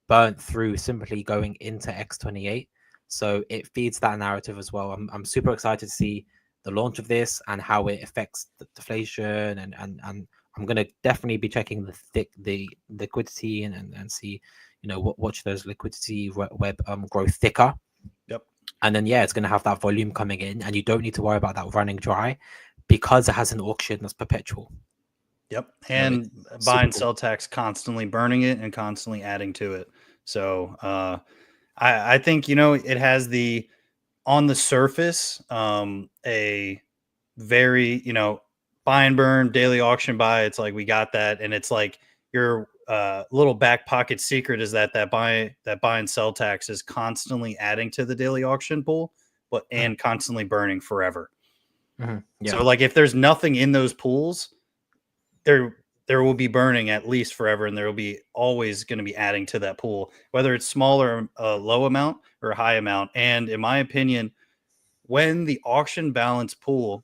burnt through simply going into X28. So it feeds that narrative as well. I'm super excited to see the launch of this and how it affects the deflation, and I'm gonna definitely be checking the liquidity and see, watch those liquidity web grow thicker. Yep. And then it's gonna have that volume coming in, and you don't need to worry about that running dry because it has an auction that's perpetual. Yep. And buy and sell tax constantly burning it and constantly adding to it. So I think, it has on the surface, a very, buy and burn daily auction buy. It's like, we got that. And it's like your little back pocket secret is that buy and sell tax is constantly adding to the daily auction pool, and constantly burning forever. Yeah. So like, if there's nothing in those pools, there will be burning at least forever, and there will be always going to be adding to that pool, whether it's small or a low amount or a high amount. And in my opinion, when the auction balance pool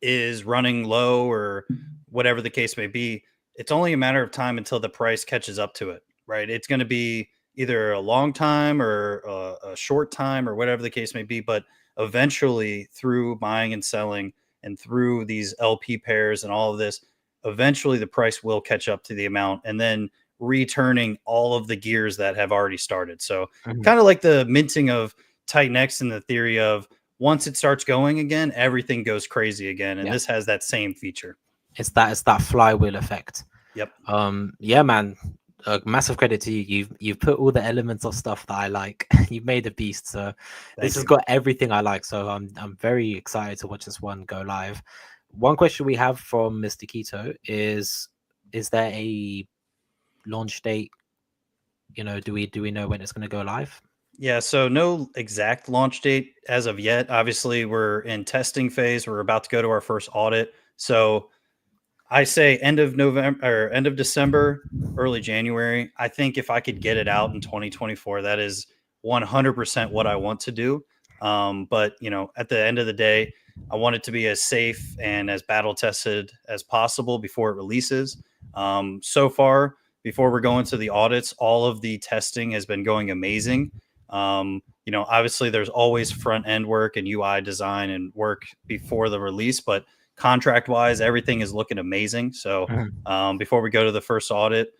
is running low or whatever the case may be, it's only a matter of time until the price catches up to it, right? It's going to be either a long time or a short time or whatever the case may be, but eventually, through buying and selling and through these LP pairs and all of this, eventually the price will catch up to the amount, and then returning all of the gears that have already started. So kind of like the minting of Titan X, in the theory of, once it starts going again, everything goes crazy again. And this has that same feature. It's that flywheel effect. Yep. Yeah, man. Massive credit to you. You've put all the elements of stuff that I like. You've made a beast. So this has got everything I like. So I'm very excited to watch this one go live. One question we have from Mr. Keto is there a launch date? Do we know when it's going to go live? Yeah, so no exact launch date as of yet. Obviously, we're in testing phase. We're about to go to our first audit. So I say end of November or end of December, early January. I think if I could get it out in 2024, that is 100% what I want to do. But at the end of the day, I want it to be as safe and as battle tested as possible before it releases. So far, before we're going to the audits, all of the testing has been going amazing. Obviously there's always front end work and UI design and work before the release, but contract wise, everything is looking amazing. So Mhm, before we go to the first audit,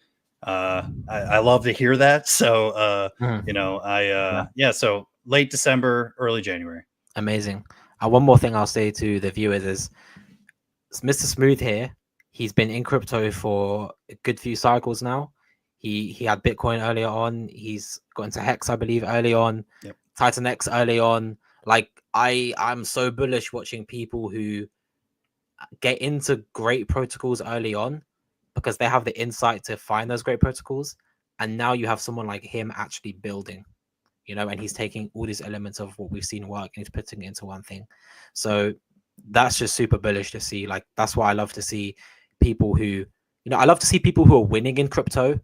I love to hear that. So mhm. Yeah, so late December, early January. amazing. And one more thing I'll say to the viewers is Mr. Smooth here. He's been in crypto for a good few cycles now. He had Bitcoin earlier on. He's got into Hex, I believe, early on. Yep. Titan X early on. Like I'm so bullish watching people who get into great protocols early on because they have the insight to find those great protocols. And now you have someone like him actually building, and he's taking all these elements of what we've seen work and he's putting it into one thing. So that's just super bullish to see. Like, that's why I love to see people who, I love to see people who are winning in crypto.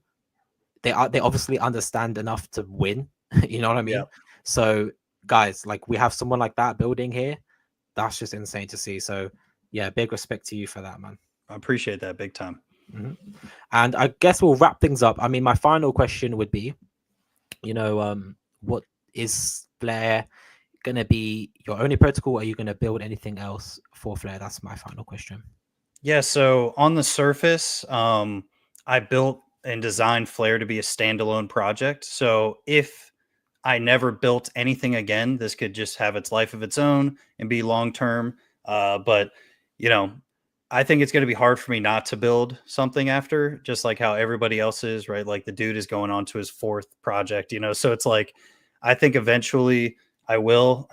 They obviously understand enough to win. You know what I Yeah, mean? So guys, like, we have someone like that building here. That's just insane to see. So yeah, big respect to you for that, man. I appreciate that big time. Mhm. And I guess we'll wrap things up. I mean, my final question would be, what is Flare gonna be your only protocol? Or are you gonna build anything else for Flare? That's my final question. Yeah, so on the surface, I built and designed Flare to be a standalone project. So if I never built anything again, this could just have its life of its own and be long term. But you know, I think it's going to be hard for me not to build something after, just like how everybody else is, right? Like the dude is going on to his fourth project, so it's like I think eventually I will.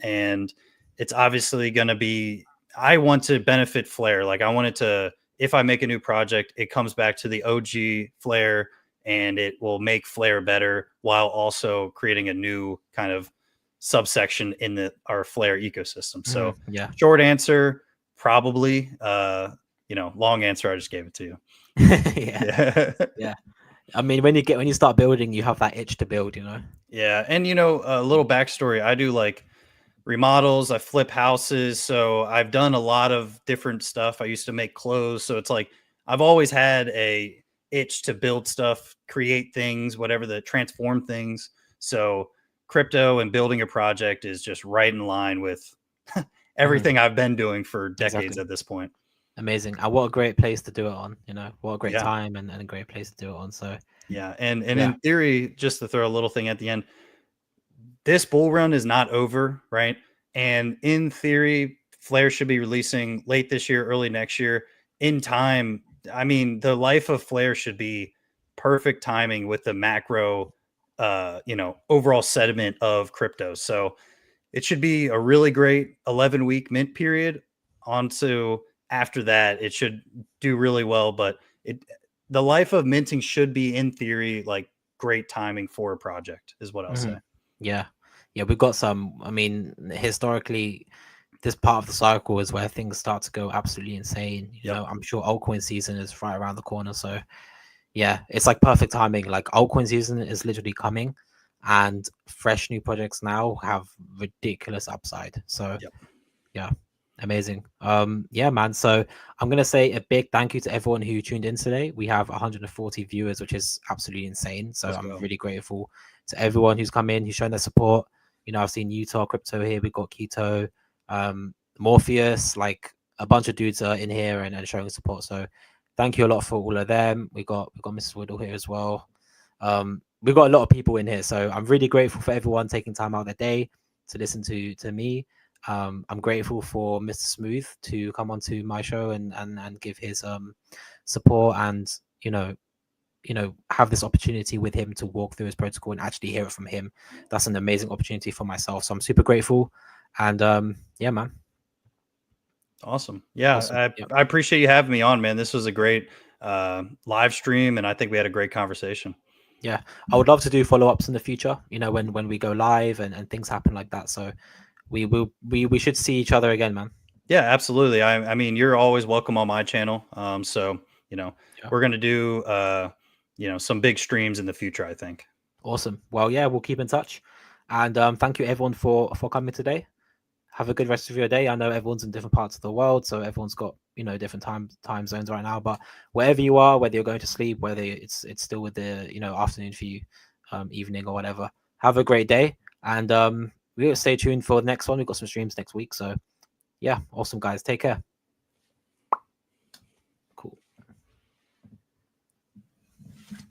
And it's obviously going to be I want to benefit Flare. Like I want it to, if I make a new project, it comes back to the OG Flare and it will make Flare better while also creating a new kind of subsection in our Flare ecosystem. So Yeah. short answer, probably. Long answer, I just gave it to you. Yeah. Yeah. Yeah. I mean, when you start building, you have that itch to build. Yeah. And a little backstory. I do like remodels, I flip houses, so I've done a lot of different stuff. I used to make clothes, so it's like I've always had a itch to build stuff, create things, whatever, the transform things. So crypto and building a project is just right in line with Mhm. everything I've been doing for decades Exactly. at this point. Amazing. And what a great place to do it on. What a great Yeah. time and a great place to do it on. So Yeah. And yeah. in theory, just to throw a little thing at the end, this bull run is not over, right? And in theory, Flare should be releasing late this year, early next year. In time, I mean, the life of Flare should be perfect timing with the macro, overall sediment of crypto. So it should be a really great 11-week mint period. Onto after that, it should do really well. But the life of minting should be, in theory, like great timing for a project, is what I'll say. Mhm. Yeah. Yeah. We've got some, I mean, historically, this part of the cycle is where things start to go absolutely insane. Yep. I'm sure altcoin season is right around the corner. So yeah, it's like perfect timing. Like altcoin season is literally coming, and fresh new projects now have ridiculous upside. So Yep. yeah, amazing. Yeah, man. So I'm gonna say a big thank you to everyone who tuned in today. We have 140 viewers, which is absolutely insane. So Let's I'm go. really grateful to everyone who's come in, who's shown their support. I've seen Utah Crypto here. We've got Keto, Morpheus, like a bunch of dudes are in here and showing support. So thank you a lot for all of them. We got Mrs. Woodall here as well. We've got a lot of people in here. So I'm really grateful for everyone taking time out of their day to listen to me. I'm grateful for Mr. Smooth to come onto my show and give his support and have this opportunity with him to walk through his protocol and actually hear it from him. That's an amazing opportunity for myself. So I'm super grateful. And yeah, man. Awesome. Yeah, Awesome. Yep. I appreciate you having me on, man. This was a great live stream, and I think we had a great conversation. Yeah. I would love to do follow-ups in the future, when we go live and things happen like that. So we should see each other again, man. Yeah, absolutely. I mean, you're always welcome on my channel. So you know, Yeah. we're gonna do some big streams in the future, I think. Awesome. Well, yeah, we'll keep in touch. And thank you everyone for coming today. Have a good rest of your day. I know everyone's in different parts of the world, so everyone's got different time zones right now. But wherever you are, whether you're going to sleep, whether it's still with the afternoon for you, evening or whatever, have a great day. And we'll stay tuned for the next one. We've got some streams next week. So yeah, awesome guys. Take care.